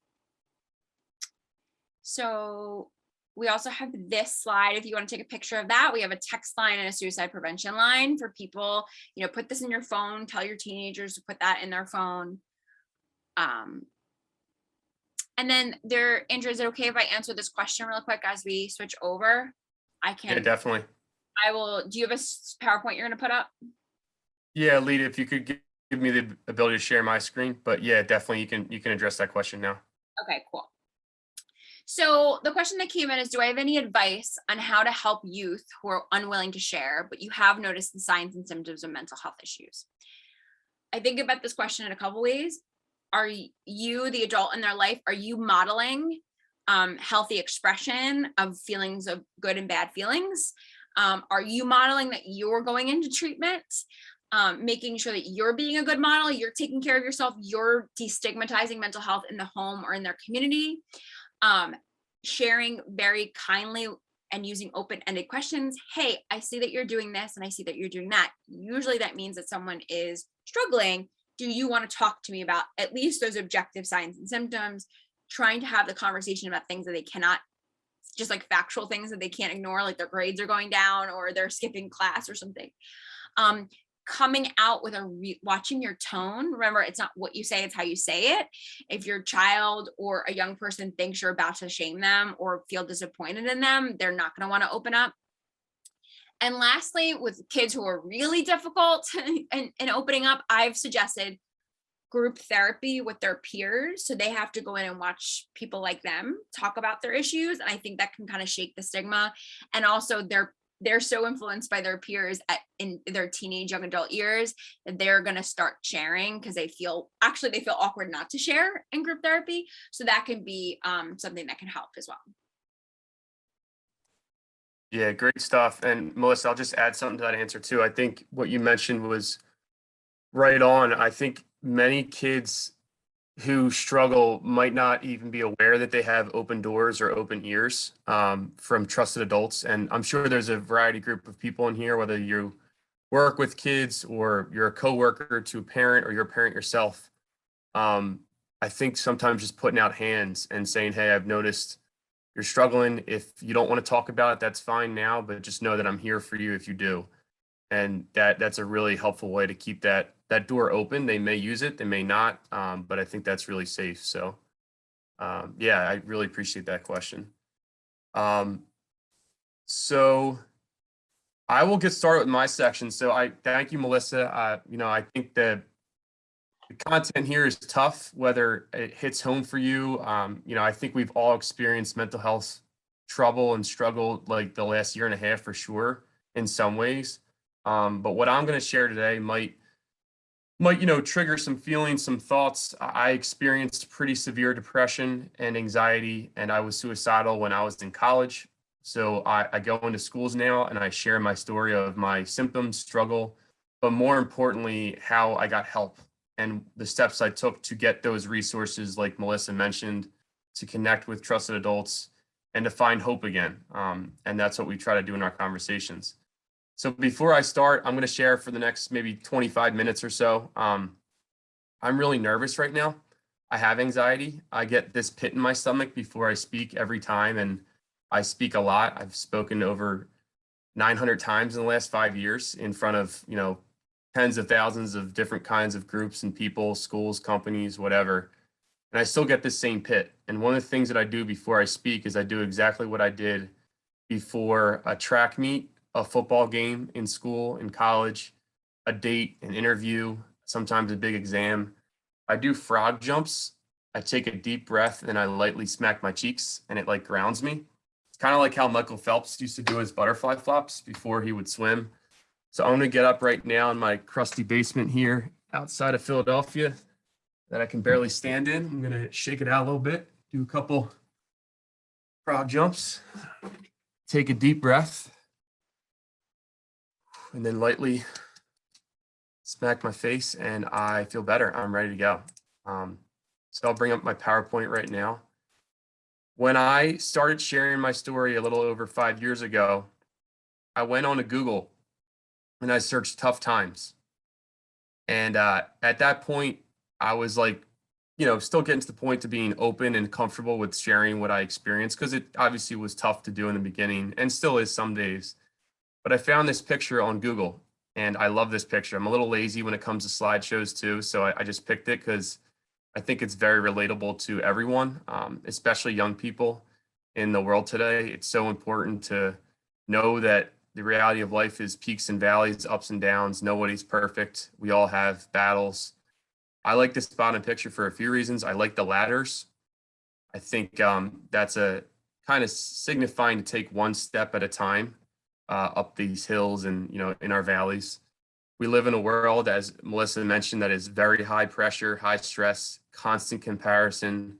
Speaker 2: So we also have this slide. If you want to take a picture of that, we have a text line and a suicide prevention line for people. Put this in your phone. Tell your teenagers to put that in their phone. And then Andrew, is it okay if I answer this question real quick as we switch over? I can.
Speaker 3: Yeah, definitely.
Speaker 2: I will. Do you have a PowerPoint you're going to put up?
Speaker 3: Yeah, Lita, if you could give me the ability to share my screen, but yeah, definitely you can address that question now.
Speaker 2: Okay, cool. So the question that came in is, do I have any advice on how to help youth who are unwilling to share, but you have noticed the signs and symptoms of mental health issues? I think about this question in a couple ways. Are you, the adult in their life, are you modeling healthy expression of feelings of good and bad feelings? Are you modeling that you're going into treatment? Making sure that you're being a good model, you're taking care of yourself, you're destigmatizing mental health in the home or in their community. Sharing very kindly and using open-ended questions. Hey, I see that you're doing this and I see that you're doing that. Usually that means that someone is struggling. Do you want to talk to me about at least those objective signs and symptoms? Trying to have the conversation about things that they cannot, just like factual things that they can't ignore, like their grades are going down or they're skipping class or something. Coming out with watching your tone. Remember, it's not what you say, it's how you say it. If your child or a young person thinks you're about to shame them or feel disappointed in them, they're not going to want to open up. And lastly, with kids who are really difficult in opening up, I've suggested group therapy with their peers. So they have to go in and watch people like them talk about their issues. And I think that can kind of shake the stigma. And also they're so influenced by their peers in their teenage, young adult years that they're going to start sharing because they feel awkward not to share in group therapy. So that can be something that can help as well.
Speaker 3: Yeah, great stuff. And Melissa, I'll just add something to that answer too. I think what you mentioned was right on. I think many kids who struggle might not even be aware that they have open doors or open ears from trusted adults. And I'm sure there's a variety group of people in here, whether you work with kids or you're a coworker to a parent or you're a parent yourself. I think sometimes just putting out hands and saying, hey, I've noticed you're struggling. If you don't want to talk about it, that's fine now, but just know that I'm here for you if you do. And that's a really helpful way to keep that door open. They may use it, they may not, but I think that's really safe. So yeah, I really appreciate that question. So I will get started with my section. So I thank you, Melissa. I think the content here is tough, whether it hits home for you. I think we've all experienced mental health trouble and struggled like the last year and a half for sure in some ways. But what I'm going to share today might trigger some feelings, some thoughts. I experienced pretty severe depression and anxiety, and I was suicidal when I was in college. So I go into schools now and I share my story of my symptoms, struggle, but more importantly, how I got help and the steps I took to get those resources, like Melissa mentioned, to connect with trusted adults and to find hope again. And that's what we try to do in our conversations. So before I start, I'm going to share for the next maybe 25 minutes or so. I'm really nervous right now. I have anxiety. I get this pit in my stomach before I speak every time, and I speak a lot. I've spoken over 900 times in the last 5 years in front of, tens of thousands of different kinds of groups and people, schools, companies, whatever. And I still get this same pit. And one of the things that I do before I speak is I do exactly what I did before a track meet, a football game in school, in college, a date, an interview, sometimes a big exam. I do frog jumps. I take a deep breath and I lightly smack my cheeks and it like grounds me. It's kind of like how Michael Phelps used to do his butterfly flops before he would swim. So I'm going to get up right now in my crusty basement here outside of Philadelphia that I can barely stand in. I'm going to shake it out a little bit, do a couple frog jumps, take a deep breath, and then lightly smack my face, and I feel better. I'm ready to go. So I'll bring up my PowerPoint right now. When I started sharing my story a little over 5 years ago, I went on to Google and I searched tough times. And at that point, I was like, still getting to the point to being open and comfortable with sharing what I experienced, because it obviously was tough to do in the beginning and still is some days. But I found this picture on Google and I love this picture. I'm a little lazy when it comes to slideshows too. So I just picked it because I think it's very relatable to everyone, especially young people in the world today. It's so important to know that the reality of life is peaks and valleys, ups and downs. Nobody's perfect. We all have battles. I like this bottom picture for a few reasons. I like the ladders. I think that's a kind of signifying to take one step at a time up these hills and, in our valleys. We live in a world, as Melissa mentioned, that is very high pressure, high stress, constant comparison,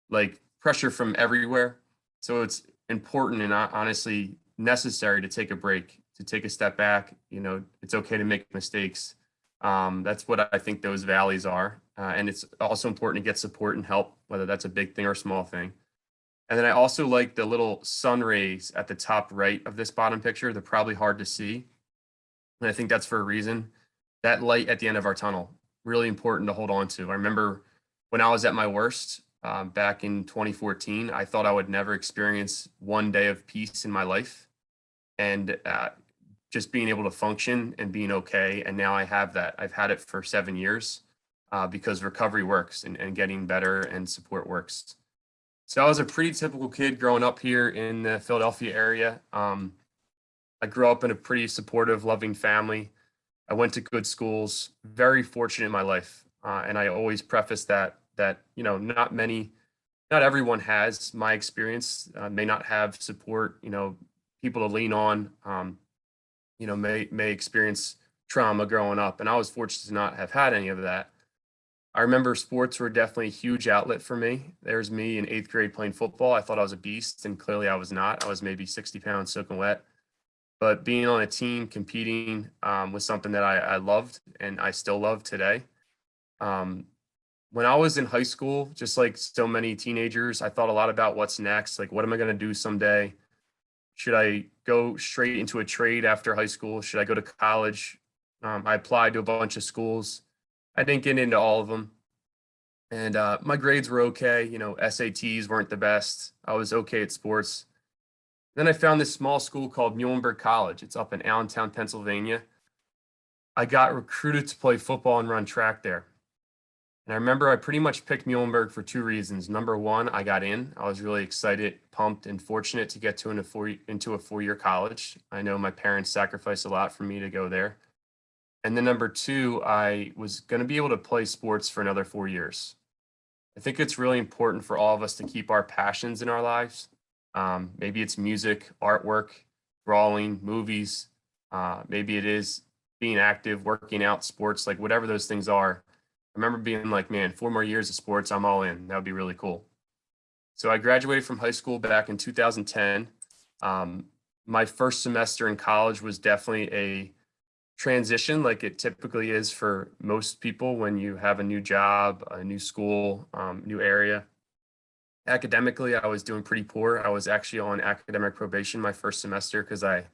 Speaker 3: like pressure from everywhere. So it's important and honestly necessary to take a break, to take a step back. You know, it's okay to make mistakes. That's what I think those valleys are. And it's also important to get support and help, whether that's a big thing or a small thing. And then I also like the little sun rays at the top right of this bottom picture. They're probably hard to see. And I think that's for a reason. That light at the end of our tunnel, really important to hold on to. I remember when I was at my worst back in 2014, I thought I would never experience one day of peace in my life. And just being able to function and being okay. And now I have that. I've had it for 7 years because recovery works and getting better and support works. So I was a pretty typical kid growing up here in the Philadelphia area. I grew up in a pretty supportive, loving family. I went to good schools, very fortunate in my life. And I always preface that, you know, not everyone has my experience, may not have support, you know, people to lean on, you know, may experience trauma growing up. And I was fortunate to not have had any of that. I remember sports were definitely a huge outlet for me. There's me in 8th grade playing football. I thought I was a beast, and clearly I was not. I was maybe 60 pounds soaking wet. But being on a team, competing was something that I loved and I still love today. When I was in high school, just like so many teenagers, I thought a lot about what's next. Like, what am I going to do someday? Should I go straight into a trade after high school? Should I go to college? I applied to a bunch of schools. I didn't get into all of them. And my grades were okay. You know, SATs weren't the best. I was okay at sports. Then I found this small school called Muhlenberg College. It's up in Allentown, Pennsylvania. I got recruited to play football and run track there. And I remember I pretty much picked Muhlenberg for 2 reasons. Number one, I got in. I was really excited, pumped, and fortunate to get into a 4-year college. I know my parents sacrificed a lot for me to go there. And then number two, I was going to be able to play sports for another 4 years. I think it's really important for all of us to keep our passions in our lives. Maybe it's music, artwork, drawing, movies. Maybe it is being active, working out, sports, like whatever those things are. I remember being like, man, 4 more years of sports, I'm all in. That would be really cool. So I graduated from high school back in 2010. My first semester in college was definitely a transition, like it typically is for most people when you have a new job, a new school, new area. Academically, I was doing pretty poor. I was actually on academic probation my first semester because I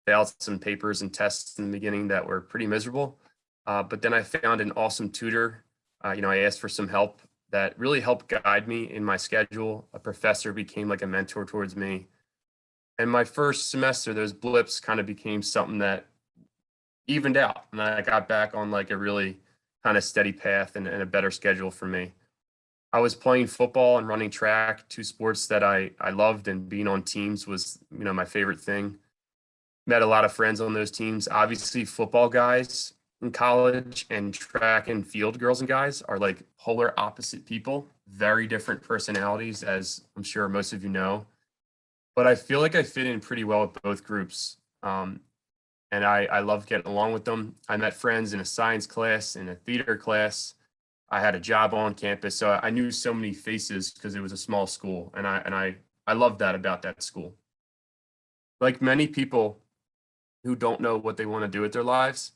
Speaker 3: failed some papers and tests in the beginning that were pretty miserable. But then I found an awesome tutor. You know, I asked for some help that really helped guide me in my schedule. A professor became like a mentor towards me. And my first semester, those blips kind of became something that evened out. And I got back on like a really kind of steady path and a better schedule for me. I was playing football and running track, 2 sports that I loved, and being on teams was, you know, my favorite thing. Met a lot of friends on those teams. Obviously, football guys in college and track and field girls and guys are like polar opposite people, very different personalities, as I'm sure most of you know. But I feel like I fit in pretty well with both groups. And I love getting along with them. I met friends in a science class, in a theater class. I had a job on campus, so I knew so many faces because it was a small school, and I loved that about that school. Like many people who don't know what they want to do with their lives,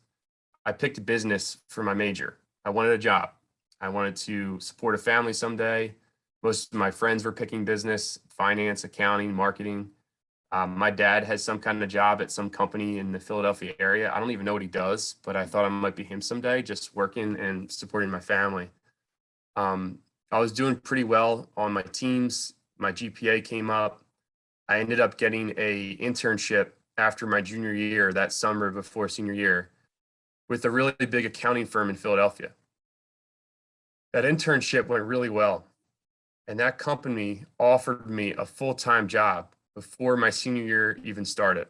Speaker 3: I picked business for my major. I wanted a job. I wanted to support a family someday. Most of my friends were picking business, finance, accounting, marketing. My dad has some kind of job at some company in the Philadelphia area. I don't even know what he does, but I thought I might be him someday, just working and supporting my family. I was doing pretty well on my teams. My GPA came up. I ended up getting a internship after my junior year, that summer before senior year, with a really big accounting firm in Philadelphia. That internship went really well. And that company offered me a full-time job before my senior year even started.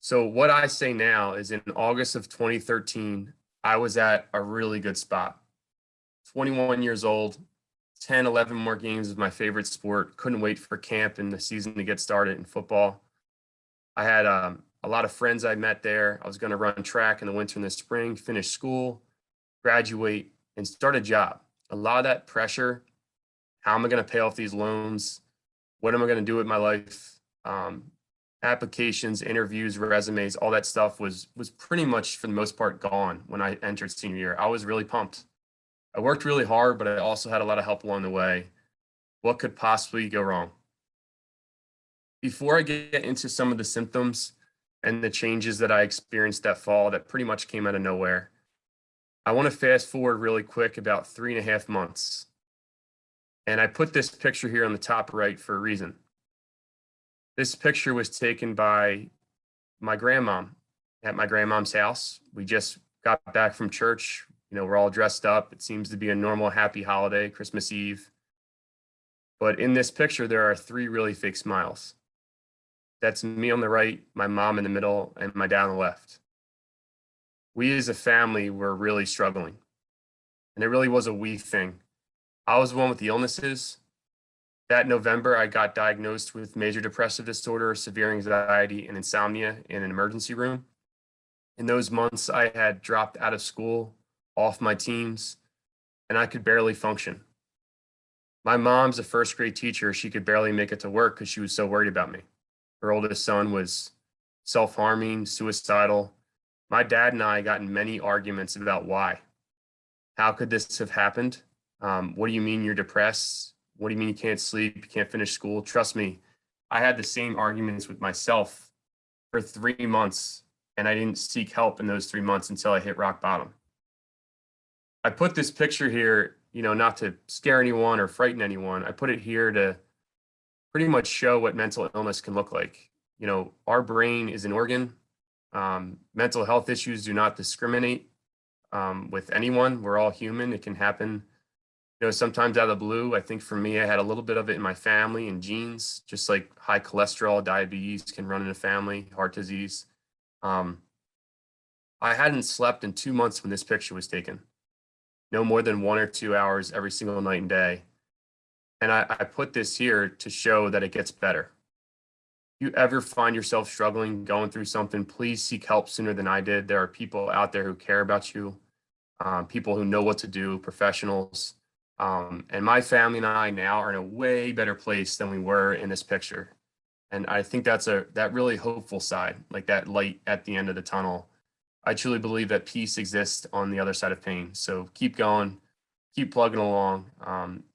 Speaker 3: So what I say now is in August of 2013, I was at a really good spot. 21 years old, 10, 11 more games of my favorite sport. Couldn't wait for camp and the season to get started in football. I had a lot of friends I met there. I was going to run track in the winter and the spring, finish school, graduate, and start a job. A lot of that pressure how am I going to pay off these loans? What am I going to do with my life? Applications, interviews, resumes, all that stuff was pretty much for the most part gone when I entered senior year. I was really pumped. I worked really hard, but I also had a lot of help along the way. What could possibly go wrong? Before I get into some of the symptoms and the changes that I experienced that fall that pretty much came out of nowhere, I want to fast forward really quick about 3.5 months. And I put this picture here on the top right for a reason. This picture was taken by my grandmom at my grandmom's house. We just got back from church. You know, we're all dressed up. It seems to be a normal, happy holiday, Christmas Eve. But in this picture, there are 3 really fake smiles. That's me on the right, my mom in the middle, and my dad on the left. We as a family were really struggling. And it really was a we thing. I was the one with the illnesses. That November, I got diagnosed with major depressive disorder, severe anxiety, and insomnia in an emergency room. In those months, I had dropped out of school, off my teams, and I could barely function. My mom's a first grade teacher. She could barely make it to work because she was so worried about me. Her oldest son was self-harming, suicidal. My dad and I got in many arguments about why. How could this have happened? What do you mean you're depressed? What do you mean you can't sleep? You can't finish school? Trust me, I had the same arguments with myself for 3 months, and I didn't seek help in those 3 months until I hit rock bottom. I put this picture here, you know, not to scare anyone or frighten anyone. I put it here to pretty much show what mental illness can look like. You know, our brain is an organ. Mental health issues do not discriminate with anyone. We're all human. It can happen, you know, sometimes out of the blue. I think for me, I had a little bit of it in my family and genes, just like high cholesterol, diabetes can run in a family, heart disease. I hadn't slept in 2 months when this picture was taken. No more than 1 or 2 hours every single night and day. And I put this here to show that it gets better. If you ever find yourself struggling, going through something, please seek help sooner than I did. There are people out there who care about you, people who know what to do, professionals. And my family and I now are in a way better place than we were in this picture. And I think that's that really hopeful side, like that light at the end of the tunnel. I truly believe that peace exists on the other side of pain. So keep going, keep plugging along,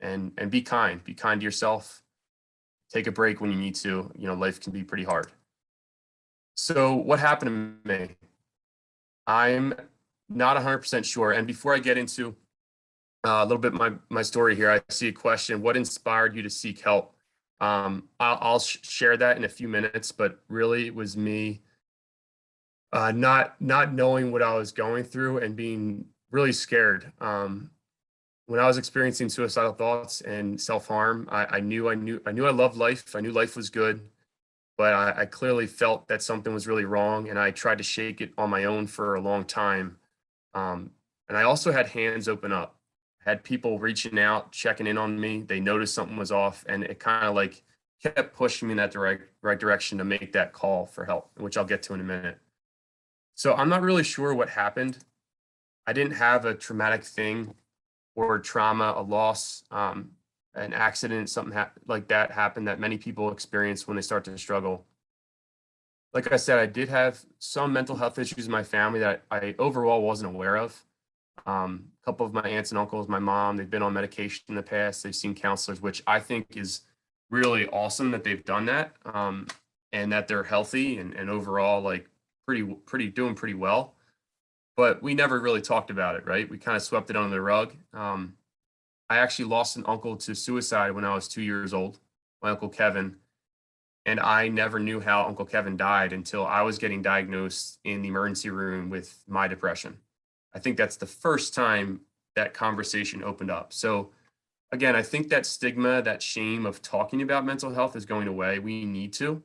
Speaker 3: and be kind. Be kind to yourself. Take a break when you need to. You know, life can be pretty hard. So what happened to me? I'm not 100% sure. And before I get into a little bit my story here, I see a question: what inspired you to seek help? I'll share that in a few minutes, but really it was me not knowing what I was going through and being really scared. When I was experiencing suicidal thoughts and self-harm, I knew I loved life. I knew life was good, but I clearly felt that something was really wrong, and I tried to shake it on my own for a long time. And I also had hands open up. I had people reaching out, checking in on me. They noticed something was off, and it kind of like kept pushing me in that right direction to make that call for help, which I'll get to in a minute. So I'm not really sure what happened. I didn't have a traumatic thing or trauma, a loss, an accident, something like that happened that many people experience when they start to struggle. Like I said, I did have some mental health issues in my family that I overall wasn't aware of. A couple of my aunts and uncles, my mom, they've been on medication in the past. They've seen counselors, which I think is really awesome that they've done that, and that they're healthy and overall like doing pretty well. But we never really talked about it, right? We kind of swept it under the rug. I actually lost an uncle to suicide when I was 2 years old, my Uncle Kevin. And I never knew how Uncle Kevin died until I was getting diagnosed in the emergency room with my depression. I think that's the first time that conversation opened up. So again, I think that stigma, that shame of talking about mental health is going away. We need to,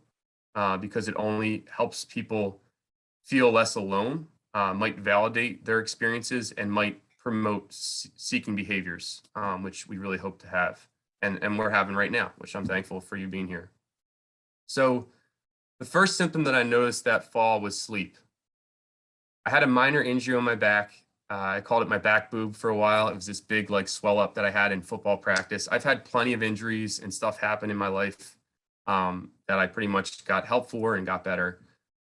Speaker 3: because it only helps people feel less alone, might validate their experiences, and might promote seeking behaviors, which we really hope to have. And we're having right now, which I'm thankful for you being here. So the first symptom that I noticed that fall was sleep. I had a minor injury on my back. I called it my back boob for a while. It was this big like swell up that I had in football practice. I've had plenty of injuries and stuff happen in my life that I pretty much got help for and got better.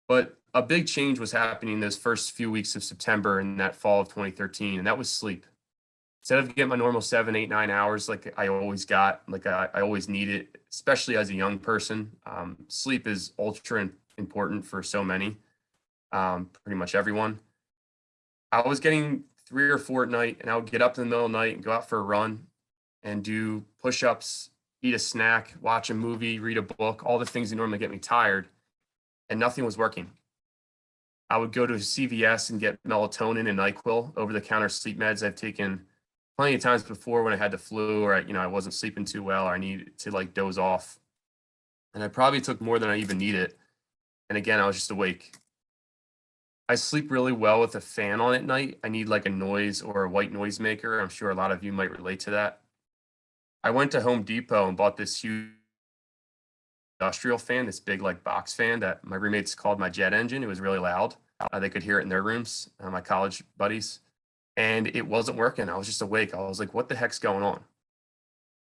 Speaker 3: But a big change was happening those first few weeks of September and that fall of 2013, and that was sleep. Instead of getting my normal 7, 8, 9 hours like I always got, like I always needed, especially as a young person, sleep is ultra important for so many, pretty much everyone. I was getting 3 or 4 at night, and I would get up in the middle of the night and go out for a run and do push-ups, eat a snack, watch a movie, read a book, all the things that normally get me tired, and nothing was working. I would go to CVS and get melatonin and NyQuil, over-the-counter sleep meds I've taken plenty of times before when I had the flu or I wasn't sleeping too well or I needed to like doze off. And I probably took more than I even needed. And again, I was just awake. I sleep really well with a fan on at night. I need like a noise or a white noise maker. I'm sure a lot of you might relate to that. I went to Home Depot and bought this huge industrial fan, this big like box fan that my roommates called my jet engine. It was really loud. They could hear it in their rooms, my college buddies. And it wasn't working. I was just awake. I was like, what the heck's going on?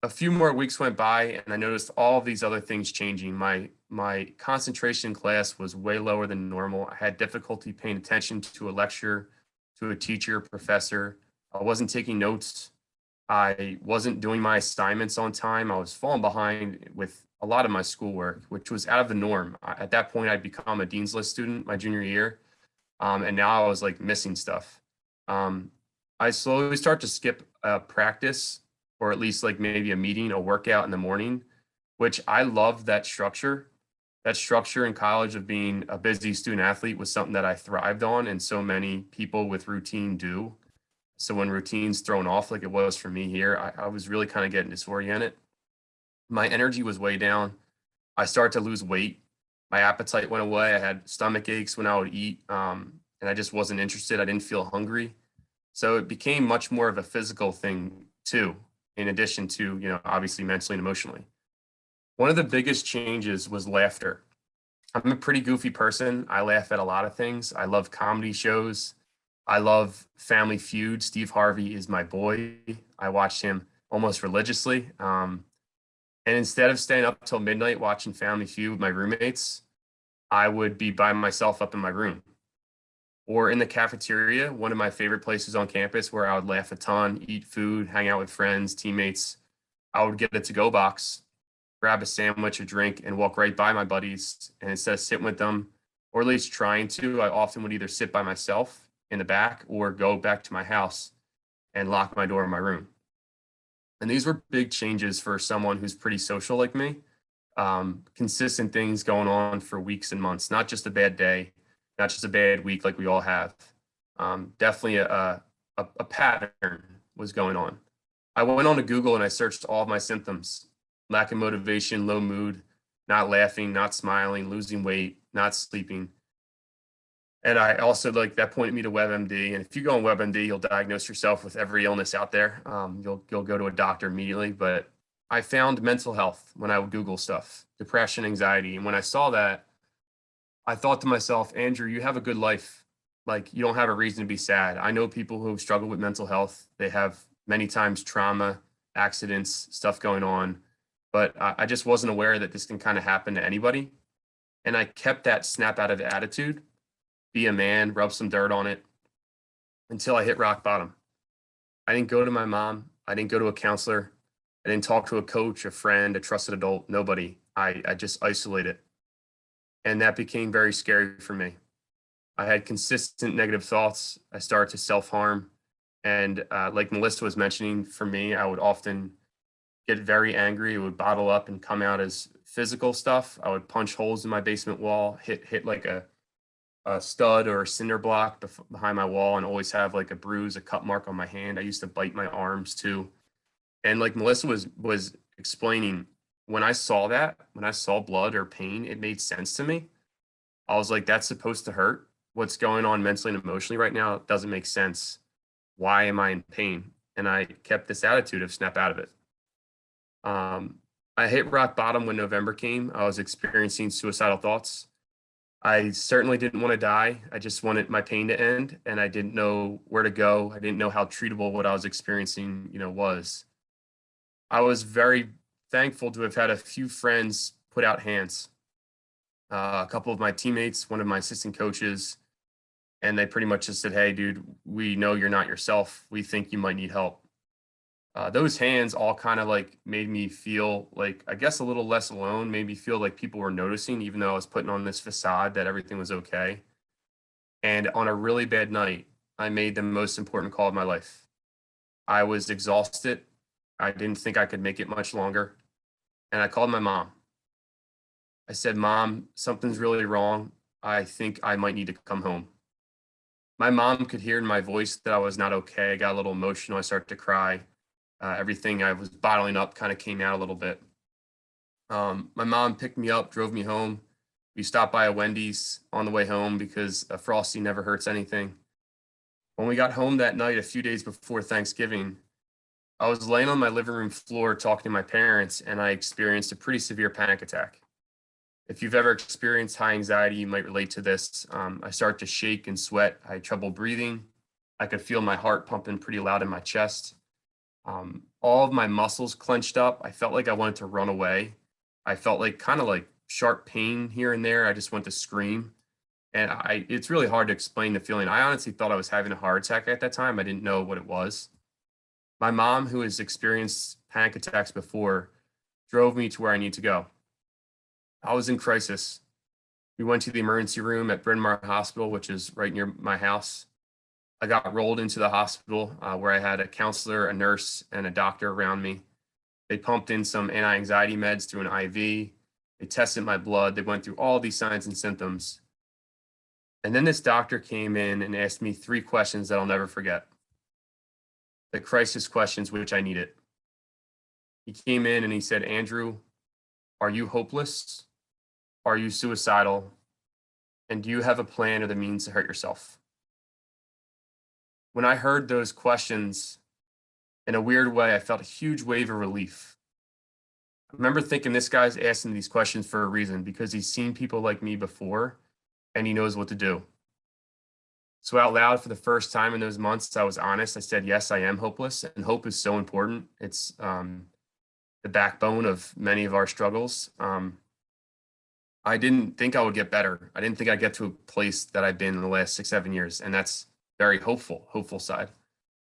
Speaker 3: A few more weeks went by and I noticed all of these other things changing. My concentration in class was way lower than normal. I had difficulty paying attention to a lecture, to a teacher, professor. I wasn't taking notes. I wasn't doing my assignments on time. I was falling behind with a lot of my schoolwork, which was out of the norm. At that point, I'd become a Dean's List student my junior year. And now I was like missing stuff. I slowly start to skip practice or at least like maybe a meeting, a workout in the morning, which I love that structure. That structure in college of being a busy student athlete was something that I thrived on, and so many people with routine do. So when routine's thrown off like it was for me here, I was really kind of getting disoriented. My energy was way down. I started to lose weight. My appetite went away. I had stomach aches when I would eat, and I just wasn't interested. I didn't feel hungry. So it became much more of a physical thing too, in addition to, obviously mentally and emotionally. One of the biggest changes was laughter. I'm a pretty goofy person. I laugh at a lot of things. I love comedy shows. I love Family Feud. Steve Harvey is my boy. I watched him almost religiously. And instead of staying up till midnight watching Family Feud with my roommates, I would be by myself up in my room or in the cafeteria, one of my favorite places on campus where I would laugh a ton, eat food, hang out with friends, teammates. I would get a to-go box, grab a sandwich, a drink, and walk right by my buddies. And instead of sitting with them, or at least trying to, I often would either sit by myself in the back or go back to my house and lock my door in my room. And these were big changes for someone who's pretty social like me. Consistent things going on for weeks and months, not just a bad day, not just a bad week like we all have. Definitely a pattern was going on. I went on to Google and I searched all of my symptoms: lack of motivation, low mood, not laughing, not smiling, losing weight, not sleeping. And I also that pointed me to WebMD. And if you go on WebMD, you'll diagnose yourself with every illness out there. You'll go to a doctor immediately. But I found mental health when I would Google stuff, depression, anxiety. And when I saw that, I thought to myself, Andrew, you have a good life. Like, you don't have a reason to be sad. I know people who struggle with mental health. They have many times trauma, accidents, stuff going on. But I just wasn't aware that this can kind of happen to anybody. And I kept that snap out of attitude, be a man, rub some dirt on it, until I hit rock bottom. I didn't go to my mom. I didn't go to a counselor. I didn't talk to a coach, a friend, a trusted adult, nobody. I just isolated. And that became very scary for me. I had consistent negative thoughts. I started to self-harm. And like Melissa was mentioning, for me, I would often get very angry. It would bottle up and come out as physical stuff. I would punch holes in my basement wall, hit like a stud or a cinder block behind my wall, and always have like a bruise, a cut mark on my hand. I used to bite my arms too. And like Melissa was explaining, when I saw blood or pain, it made sense to me. I was like, that's supposed to hurt. What's going on mentally and emotionally right now doesn't make sense. Why am I in pain? And I kept this attitude of snap out of it. I hit rock bottom when November came. I was experiencing suicidal thoughts. I certainly didn't want to die. I just wanted my pain to end, and I didn't know where to go. I didn't know how treatable what I was experiencing, was. I was very thankful to have had a few friends put out hands. A couple of my teammates, one of my assistant coaches, and they pretty much just said, "Hey, dude, we know you're not yourself. We think you might need help." Those hands all kind of like made me feel like, I guess, a little less alone, made me feel like people were noticing, even though I was putting on this facade that everything was okay. And on a really bad night, I made the most important call of my life. I was exhausted. I didn't think I could make it much longer. And I called my mom. I said, "Mom, something's really wrong. I think I might need to come home." My mom could hear in my voice that I was not okay. I got a little emotional. I started to cry. Everything I was bottling up kind of came out a little bit. My mom picked me up, drove me home. We stopped by a Wendy's on the way home because a Frosty never hurts anything. When we got home that night, a few days before Thanksgiving, I was laying on my living room floor talking to my parents, and I experienced a pretty severe panic attack. If you've ever experienced high anxiety, you might relate to this. I started to shake and sweat. I had trouble breathing. I could feel my heart pumping pretty loud in my chest. All of my muscles clenched up. I felt like I wanted to run away. I felt like kind of like sharp pain here and there. I just went to scream. And it's really hard to explain the feeling. I honestly thought I was having a heart attack at that time. I didn't know what it was. My mom, who has experienced panic attacks before, drove me to where I need to go. I was in crisis. We went to the emergency room at Bryn Mawr Hospital, which is right near my house. I got rolled into the hospital where I had a counselor, a nurse, and a doctor around me. They pumped in some anti-anxiety meds through an IV. They tested my blood. They went through all these signs and symptoms. And then this doctor came in and asked me 3 questions that I'll never forget. The crisis questions which I needed. He came in and he said, "Andrew, are you hopeless? Are you suicidal? And do you have a plan or the means to hurt yourself?" When I heard those questions, in a weird way, I felt a huge wave of relief. I remember thinking, this guy's asking these questions for a reason, because he's seen people like me before and he knows what to do. So out loud, for the first time in those months, I was honest. I said, "Yes, I am hopeless." And hope is so important. It's the backbone of many of our struggles. I didn't think I would get better. I didn't think I'd get to a place that I've been in the last 6, 7 years. And that's very hopeful side.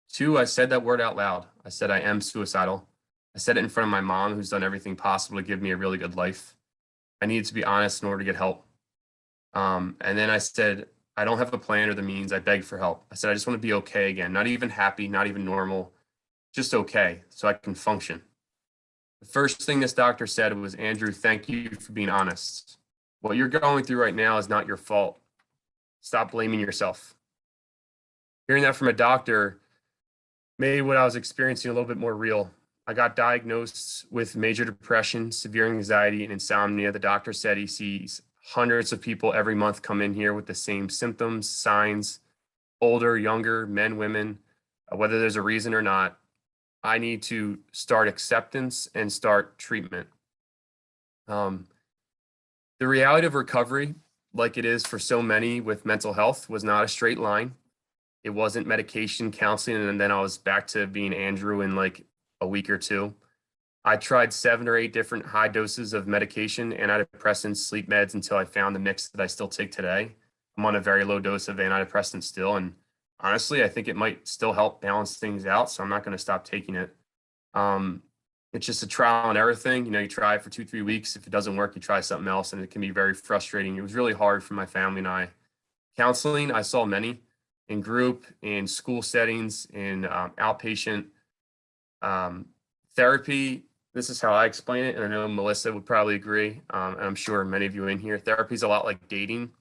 Speaker 3: 2, I said that word out loud. I said, "I am suicidal." I said it in front of my mom, who's done everything possible to give me a really good life. I needed to be honest in order to get help. And then I said, "I don't have a plan or the means. I beg for help." I said, "I just want to be okay again. Not even happy, not even normal, just okay, so I can function." The first thing this doctor said was, "Andrew, thank you for being honest. What you're going through right now is not your fault. Stop blaming yourself." Hearing that from a doctor made what I was experiencing a little bit more real. I got diagnosed with major depression, severe anxiety, and insomnia. The doctor said he sees hundreds of people every month come in here with the same symptoms, signs, older, younger, men, women, whether there's a reason or not. I need to start acceptance and start treatment. The reality of recovery, like it is for so many with mental health, was not a straight line. It wasn't medication, counseling, and then I was back to being Andrew in like a week or 2. I tried 7 or 8 different high doses of medication, antidepressants, sleep meds, until I found the mix that I still take today. I'm on a very low dose of antidepressants still, and honestly, I think it might still help balance things out, so I'm not going to stop taking it. It's just a trial and error thing. You try it for 2, 3 weeks. If it doesn't work, you try something else, and it can be very frustrating. It was really hard for my family and I. Counseling, I saw many in group, in school settings, in outpatient therapy. This is how I explain it, and I know Melissa would probably agree, and I'm sure many of you in here. Therapy is a lot like dating.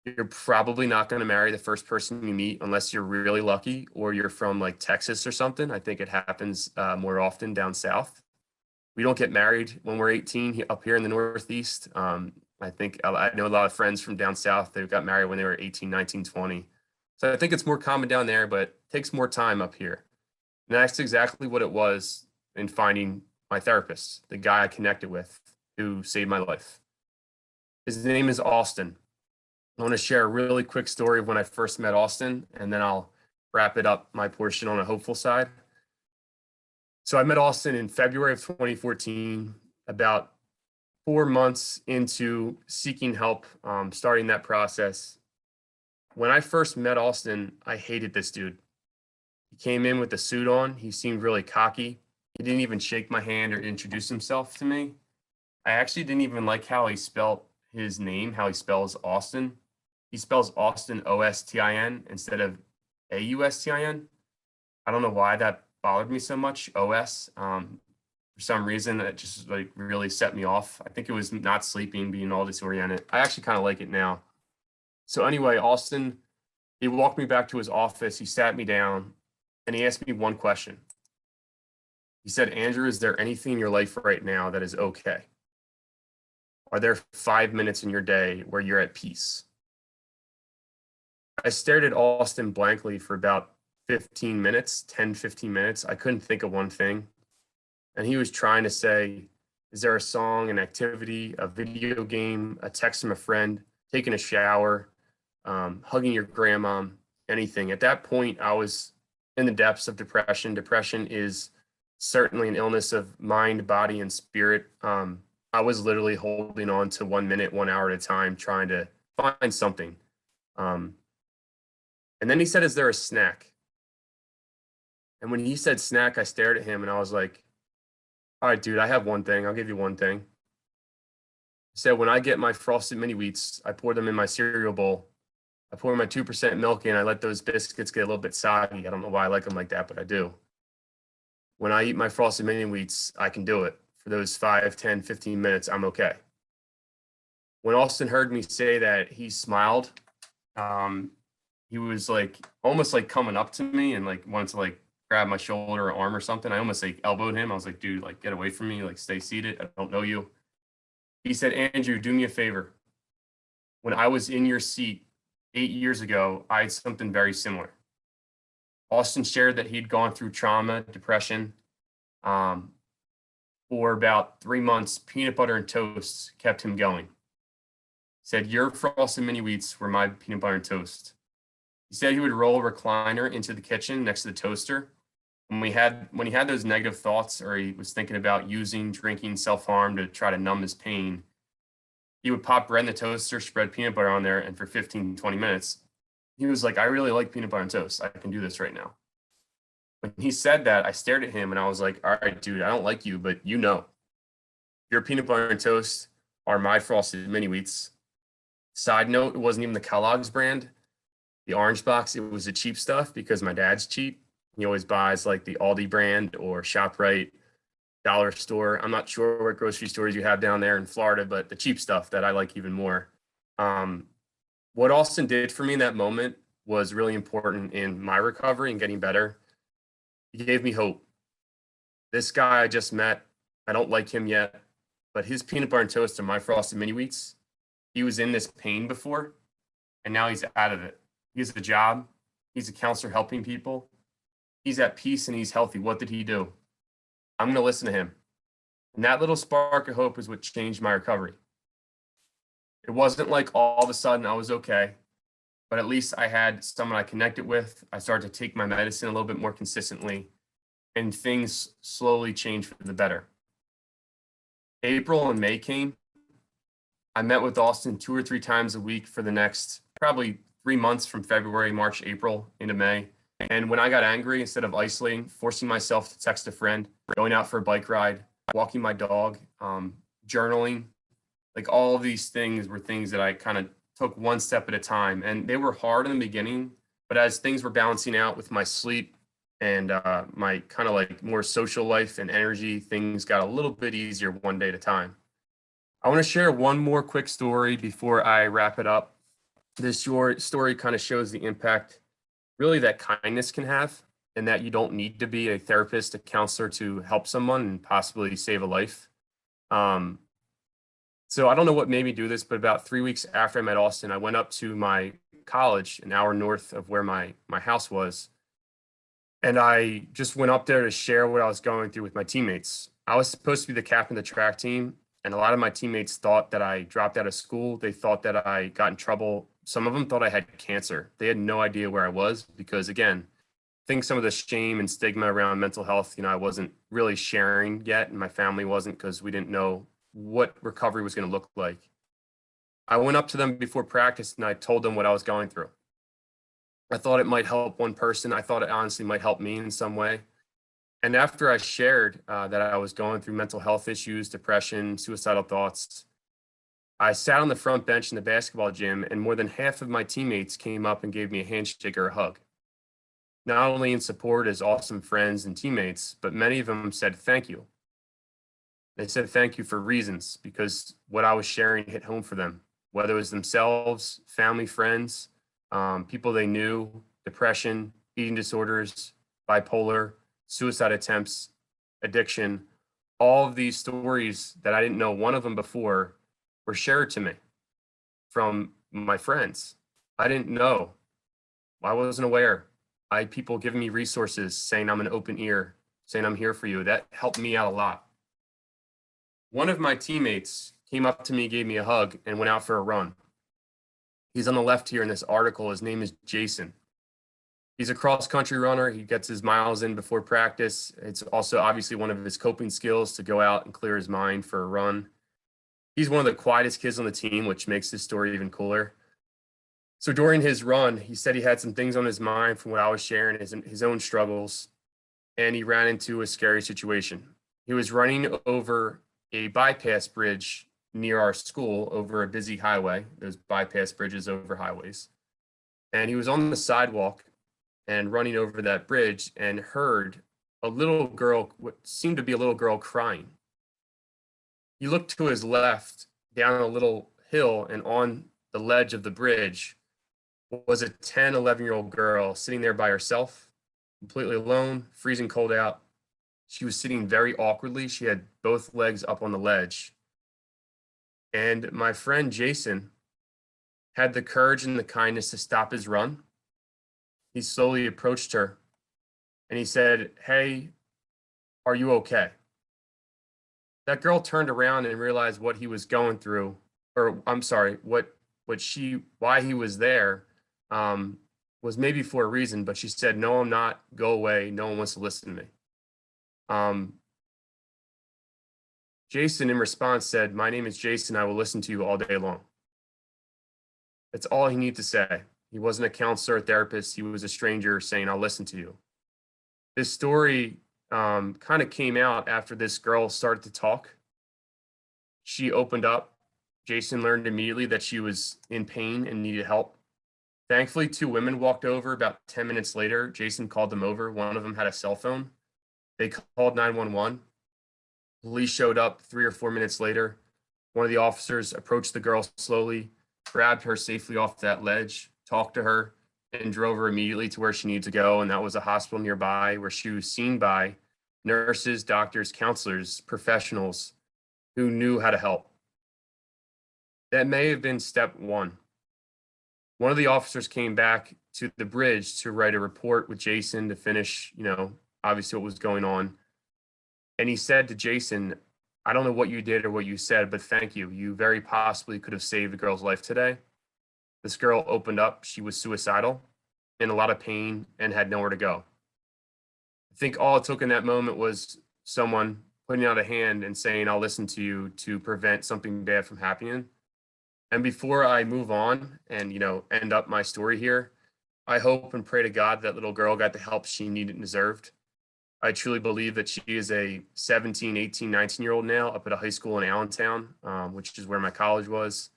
Speaker 3: You're probably not going to marry the first person you meet unless you're really lucky or you're from like Texas or something. I think it happens more often down south. We don't get married when we're 18 up here in the Northeast. I think I know a lot of friends from down south that got married when they were 18, 19, 20. So I think it's more common down there, but it takes more time up here. And that's exactly what it was in finding my therapist, the guy I connected with who saved my life. His name is Austin. I want to share a really quick story of when I first met Austin, and then I'll wrap it up my portion on a hopeful side. So I met Austin in February of 2014, about 4 months into seeking help, starting that process. When I first met Austin, I hated this dude. He came in with a suit on. He seemed really cocky. He didn't even shake my hand or introduce himself to me. I actually didn't even like how he spelled his name, how he spells Austin. He spells Austin Ostin instead of Austin. I don't know why that bothered me so much, OS. For some reason, it just like really set me off. I think it was not sleeping, being all disoriented. I actually kind of like it now. So anyway, Austin, he walked me back to his office. He sat me down and he asked me one question. He said, Andrew, is there anything in your life right now that is okay? Are there 5 minutes in your day where you're at peace? I stared at Austin blankly for about 15 minutes, 10, 15 minutes. I couldn't think of one thing. And he was trying to say, is there a song, an activity, a video game, a text from a friend, taking a shower, hugging your grandma, anything? At that point, I was in the depths of depression. Depression is certainly an illness of mind, body, and spirit. I was literally holding on to 1 minute, 1 hour at a time, trying to find something. And then he said, is there a snack? And when he said snack, I stared at him and I was like, all right, dude, I have one thing. I'll give you one thing. He said, when I get my frosted mini wheats, I pour them in my cereal bowl. I pour my 2% milk in. I let those biscuits get a little bit soggy. I don't know why I like them like that, but I do. When I eat my frosted mini wheats, I can do it. For those 5, 10, 15 minutes, I'm okay. When Austin heard me say that, he smiled. He was like almost like coming up to me and like wanted to like grab my shoulder or arm or something. I almost like elbowed him. I was like, dude, like get away from me, like stay seated. I don't know you. He said, Andrew, do me a favor. When I was in your seat 8 years ago, I had something very similar. Austin shared that he'd gone through trauma, depression. For about 3 months, peanut butter and toast kept him going. He said, your frosted mini wheats were my peanut butter and toast. He said he would roll a recliner into the kitchen next to the toaster. When he had those negative thoughts or he was thinking about using, drinking, self-harm to try to numb his pain, he would pop bread in the toaster, spread peanut butter on there, and for 15, 20 minutes, he was like, I really like peanut butter and toast. I can do this right now. When he said that, I stared at him and I was like, all right, dude, I don't like you, but you know, your peanut butter and toast are my frosted mini wheats. Side note, it wasn't even the Kellogg's brand. The orange box, it was the cheap stuff because my dad's cheap. He always buys like the Aldi brand or ShopRite, dollar store. I'm not sure what grocery stores you have down there in Florida, but the cheap stuff that I like even more. What Austin did for me in that moment was really important in my recovery and getting better. He gave me hope. This guy I just met, I don't like him yet, but his peanut butter and toast and my frosted mini wheats, he was in this pain before, and now he's out of it. He has a job. He's a counselor helping people. He's at peace and he's healthy. What did he do? I'm going to listen to him. And that little spark of hope is what changed my recovery. It wasn't like all of a sudden I was okay, but at least I had someone I connected with. I started to take my medicine a little bit more consistently, and things slowly changed for the better. April and May came. I met with Austin 2 or 3 times a week for the next probably 3 months, from February, March, April into May. And when I got angry, instead of isolating, forcing myself to text a friend, going out for a bike ride, walking my dog, journaling, like all of these things were things that I kind of took one step at a time. And they were hard in the beginning, but as things were balancing out with my sleep and my kind of like more social life and energy, things got a little bit easier one day at a time. I want to share one more quick story before I wrap it up. This story kind of shows the impact really that kindness can have, and that you don't need to be a therapist, a counselor to help someone and possibly save a life. So I don't know what made me do this, but about 3 weeks after I met Austin, I went up to my college, an hour north of where my house was. And I just went up there to share what I was going through with my teammates. I was supposed to be the captain of the track team, and a lot of my teammates thought that I dropped out of school. They thought that I got in trouble some of them thought I had cancer. They had no idea where I was because, again, I think some of the shame and stigma around mental health, I wasn't really sharing yet, and my family wasn't because we didn't know what recovery was going to look like. I went up to them before practice and I told them what I was going through. I thought it might help one person. I thought it honestly might help me in some way. And after I shared that I was going through mental health issues, depression, suicidal thoughts, I sat on the front bench in the basketball gym, and more than half of my teammates came up and gave me a handshake or a hug. Not only in support as awesome friends and teammates, but many of them said thank you. They said thank you for reasons, because what I was sharing hit home for them, whether it was themselves, family, friends, people they knew, depression, eating disorders, bipolar, suicide attempts, addiction. All of these stories that I didn't know one of them before were shared to me from my friends. I didn't know. I wasn't aware. I had people giving me resources, saying I'm an open ear, saying I'm here for you. That helped me out a lot. One of my teammates came up to me, gave me a hug, and went out for a run. He's on the left here in this article. His name is Jason. He's a cross-country runner. He gets his miles in before practice. It's also obviously one of his coping skills to go out and clear his mind for a run. He's one of the quietest kids on the team, which makes this story even cooler. So during his run, he said he had some things on his mind from what I was sharing, his own struggles, and he ran into a scary situation. He was running over a bypass bridge near our school over a busy highway, those bypass bridges over highways. And he was on the sidewalk and running over that bridge and heard a little girl, what seemed to be a little girl, crying. He looked to his left down a little hill, and on the ledge of the bridge was a 10, 11-year-old girl sitting there by herself, completely alone, freezing cold out. She was sitting very awkwardly. She had both legs up on the ledge. And my friend Jason had the courage and the kindness to stop his run. He slowly approached her and he said, "Hey, are you okay?" That girl turned around and realized what he was going through, or I'm sorry, why he was there, was maybe for a reason, but she said, "No, I'm not. Go away. No one wants to listen to me." Jason, in response, said, "My name is Jason. I will listen to you all day long." That's all he needed to say. He wasn't a counselor or therapist. He was a stranger saying, "I'll listen to you." This story kind of came out after this girl started to talk. She opened up. Jason learned immediately that she was in pain and needed help. Thankfully, two women walked over about 10 minutes later. Jason called them over. One of them had a cell phone. They called 911. Police showed up 3 or 4 minutes later. One of the officers approached the girl slowly, grabbed her safely off that ledge, talked to her, and drove her immediately to where she needed to go. And that was a hospital nearby where she was seen by nurses, doctors, counselors, professionals who knew how to help. That may have been step one. One of the officers came back to the bridge to write a report with Jason to finish, obviously what was going on. And he said to Jason, "I don't know what you did or what you said, but thank you. You very possibly could have saved the girl's life today." This girl opened up. She was suicidal, in a lot of pain, and had nowhere to go. I think all it took in that moment was someone putting out a hand and saying, "I'll listen to you," to prevent something bad from happening. And before I move on and, end up my story here, I hope and pray to God that little girl got the help she needed and deserved. I truly believe that she is a 17, 18, 19-year-old now up at a high school in Allentown, which is where my college was.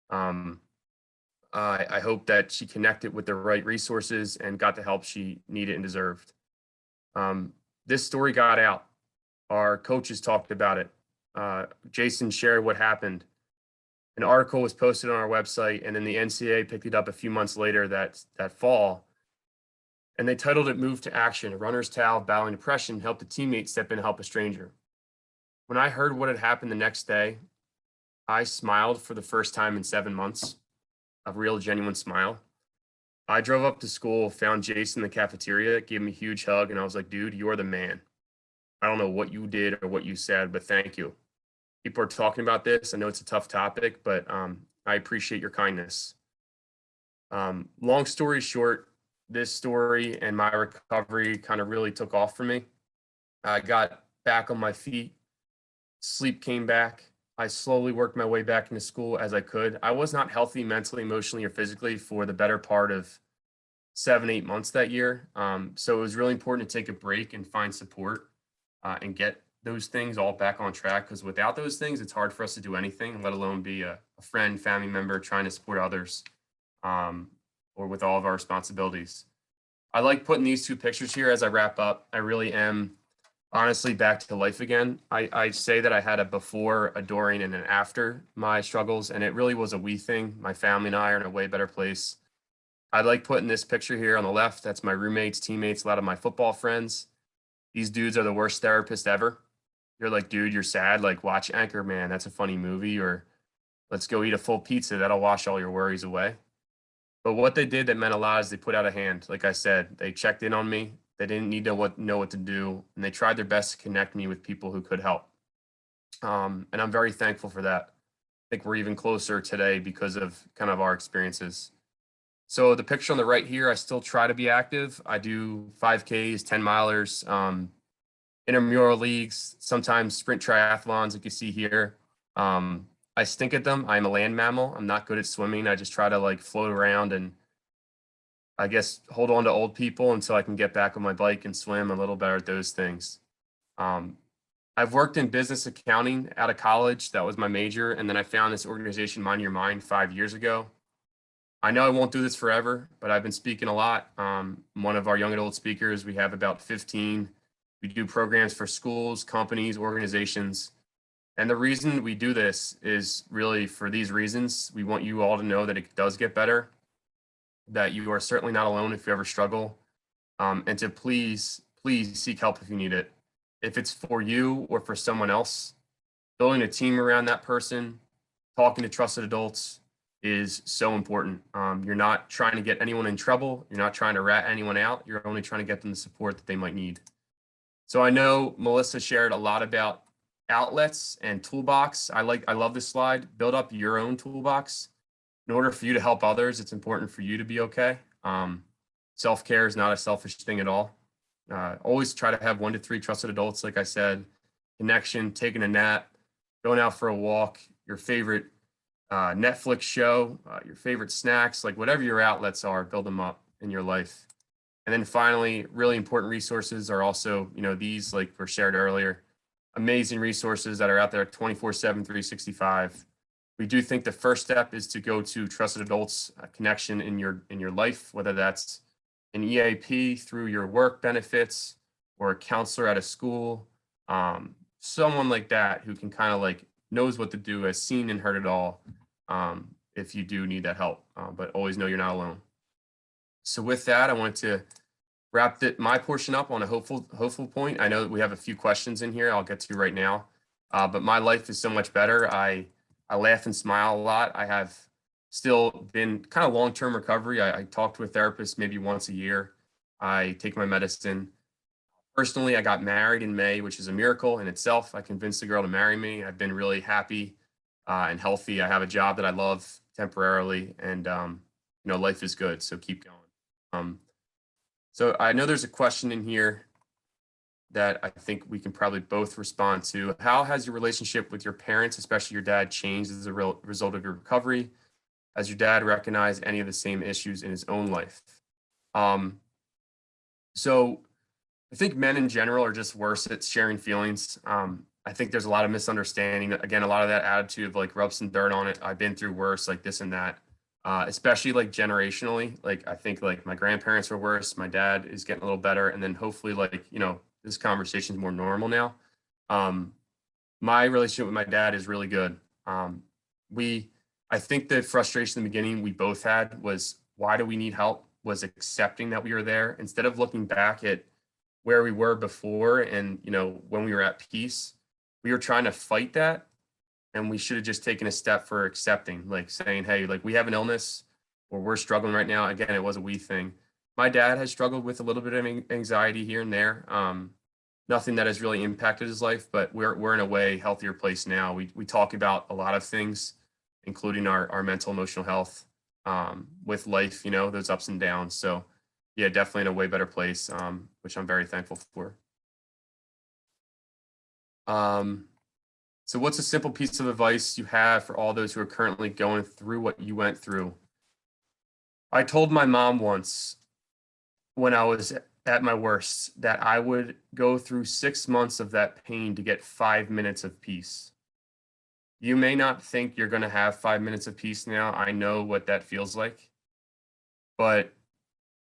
Speaker 3: I hope that she connected with the right resources and got the help she needed and deserved. This story got out. Our coaches talked about it. Jason shared what happened. An article was posted on our website, and then the NCAA picked it up a few months later that fall. And they titled it "Move to Action, a runner's tale of battling depression helped a teammate step in to help a stranger." When I heard what had happened the next day, I smiled for the first time in 7 months, a real genuine smile. I drove up to school, found Jason in the cafeteria, gave him a huge hug, and I was like, "Dude, you're the man. I don't know what you did or what you said, but thank you. People are talking about this. I know it's a tough topic, but I appreciate your kindness." Long story short, this story and my recovery kind of really took off for me. I got back on my feet, sleep came back. I slowly worked my way back into school as I could. I was not healthy mentally, emotionally, or physically for the better part of 7, 8 months that year. So it was really important to take a break and find support and get those things all back on track. Because without those things, it's hard for us to do anything, let alone be a friend, family member, trying to support others, um, or with all of our responsibilities. I like putting these two pictures here as I wrap up. I really am honestly back to life again. I say that I had a before, a during, and an after my struggles, and it really was a we thing. My family and I are in a way better place. I like putting this picture here on the left. That's my roommates, teammates, a lot of my football friends. These dudes are the worst therapists ever. You're like, dude, you're sad. Like, watch Anchorman. That's a funny movie. Or let's go eat a full pizza. That'll wash all your worries away. But what they did that meant a lot is they put out a hand. Like I said, they checked in on me. They didn't need to know what to do, and they tried their best to connect me with people who could help. And I'm very thankful for that. I think we're even closer today because of kind of our experiences. So the picture on the right here, I still try to be active. I do 5Ks, 10 milers, intramural leagues, sometimes sprint triathlons, like you see here. I stink at them. I'm a land mammal. I'm not good at swimming. I just try to like float around and I guess hold on to old people until I can get back on my bike and swim. I'm a little better at those things. Um, I've worked in business accounting out of college. That was my major. And then I found this organization, Mind Your Mind, 5 years ago. I know I won't do this forever, but I've been speaking a lot. One of our young adult speakers, we have about 15. We do programs for schools, companies, organizations. And the reason we do this is really for these reasons. We want you all to know that it does get better, that you are certainly not alone if you ever struggle, and to please, please seek help if you need it. If it's for you or for someone else, building a team around that person, talking to trusted adults is so important. You're not trying to get anyone in trouble. You're not trying to rat anyone out. You're only trying to get them the support that they might need. So I know Melissa shared a lot about outlets and toolbox. I love this slide. Build up your own toolbox. In order for you to help others, it's important for you to be okay. Self-care is not a selfish thing at all. Always try to have 1 to 3 trusted adults, like I said, connection, taking a nap, going out for a walk, your favorite Netflix show, your favorite snacks, like whatever your outlets are, build them up in your life. And then finally, really important resources are also, these like were shared earlier, amazing resources that are out there 24/7, 365. We do think the first step is to go to trusted adults connection in your life, whether that's an EAP through your work benefits or a counselor at a school, someone like that who can kind of like knows what to do, has seen and heard it all. If you do need that help, but always know you're not alone. So with that, I wanted to wrap my portion up on a hopeful point. I know that we have a few questions in here I'll get to right now, but my life is so much better. I laugh and smile a lot. I have still been kind of long-term recovery. I talk to a therapist maybe once a year. I take my medicine. Personally, I got married in May, which is a miracle in itself. I convinced a girl to marry me. I've been really happy and healthy. I have a job that I love temporarily, and life is good. So keep going. So I know there's a question in here that I think we can probably both respond to. How has your relationship with your parents, especially your dad, changed as a result of your recovery? Has your dad recognized any of the same issues in his own life? So I think men in general are just worse at sharing feelings. I think there's a lot of misunderstanding. Again, a lot of that attitude of like rub some dirt on it. I've been through worse, like this and that. Especially like generationally. Like I think like my grandparents were worse. My dad is getting a little better, and then hopefully like this conversation is more normal now. My relationship with my dad is really good. I think the frustration in the beginning we both had was why do we need help? Was accepting that we were there instead of looking back at where we were before and when we were at peace. We were trying to fight that, and we should have just taken a step for accepting, like saying, hey, like we have an illness or we're struggling right now. Again, it was a we thing. My dad has struggled with a little bit of anxiety here and there. Nothing that has really impacted his life, but we're in a way healthier place now. We talk about a lot of things, including our mental emotional health. with life, those ups and downs. So yeah, definitely in a way better place, which I'm very thankful for. So what's a simple piece of advice you have for all those who are currently going through what you went through? I told my mom once when I was at my worst that I would go through 6 months of that pain to get 5 minutes of peace. You may not think you're going to have 5 minutes of peace now. I know what that feels like. But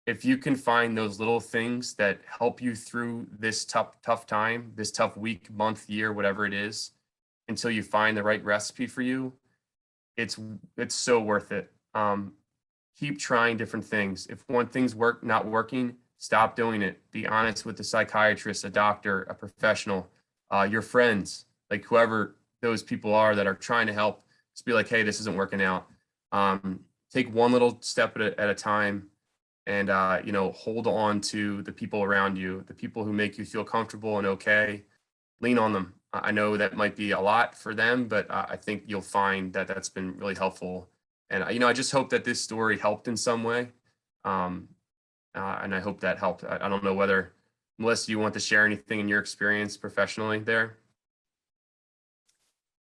Speaker 3: if you can find those little things that help you through this tough time, this tough week, month, year, whatever it is, until you find the right recipe for you, it's so worth it. Keep trying different things. If one thing's not working, stop doing it. Be honest with the psychiatrist, a doctor, a professional, your friends, like whoever those people are that are trying to help. Just be like, hey, this isn't working out. Take one little step at a time, and hold on to the people around you, the people who make you feel comfortable and okay. Lean on them. I know that might be a lot for them, but I think you'll find that that's been really helpful. And I just hope that this story helped in some way, and I hope that helped. I don't know whether, Melissa, you want to share anything in your experience professionally there?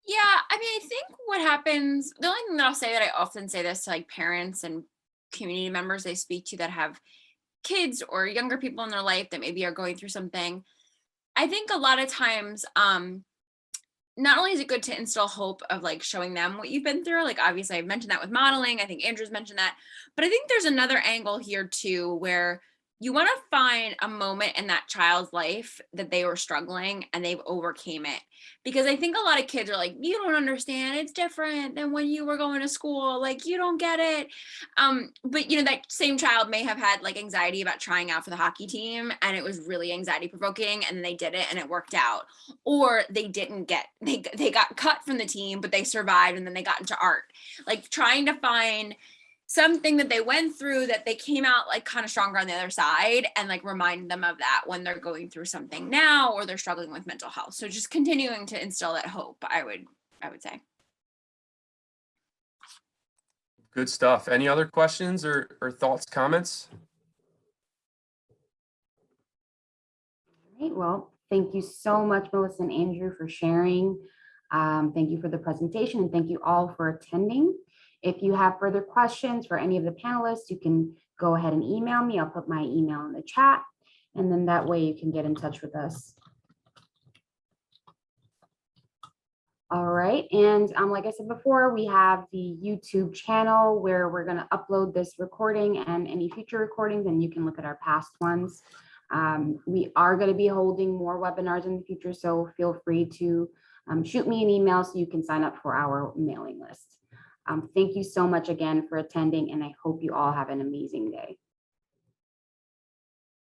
Speaker 2: Yeah, I mean, I think what happens, the only thing that I'll say, that I often say this to like parents and community members I speak to that have kids or younger people in their life that maybe are going through something. I think a lot of times, not only is it good to instill hope of like showing them what you've been through, like obviously I've mentioned that with modeling, I think Andrew's mentioned that, but I think there's another angle here too, where you want to find a moment in that child's life that they were struggling and they've overcame it. Because I think a lot of kids are like, you don't understand, it's different than when you were going to school, like you don't get it. But that same child may have had like anxiety about trying out for the hockey team, and it was really anxiety provoking, and they did it and it worked out. Or they didn't get, they got cut from the team, but they survived, and then they got into art. Like trying to find something that they went through that they came out like kind of stronger on the other side, and like remind them of that when they're going through something now or they're struggling with mental health. So just continuing to instill that hope, I would say.
Speaker 3: Good stuff. Any other questions or thoughts, comments?
Speaker 1: All right, well, thank you so much, Melissa and Andrew, for sharing. Thank you for the presentation, and thank you all for attending. If you have further questions for any of the panelists, you can go ahead and email me. I'll put my email in the chat, and then that way you can get in touch with us. All right, and like I said before, we have the YouTube channel where we're going to upload this recording and any future recordings, and you can look at our past ones. We are going to be holding more webinars in the future, so feel free to shoot me an email so you can sign up for our mailing list. Thank you so much again for attending, and I hope you all have an amazing day.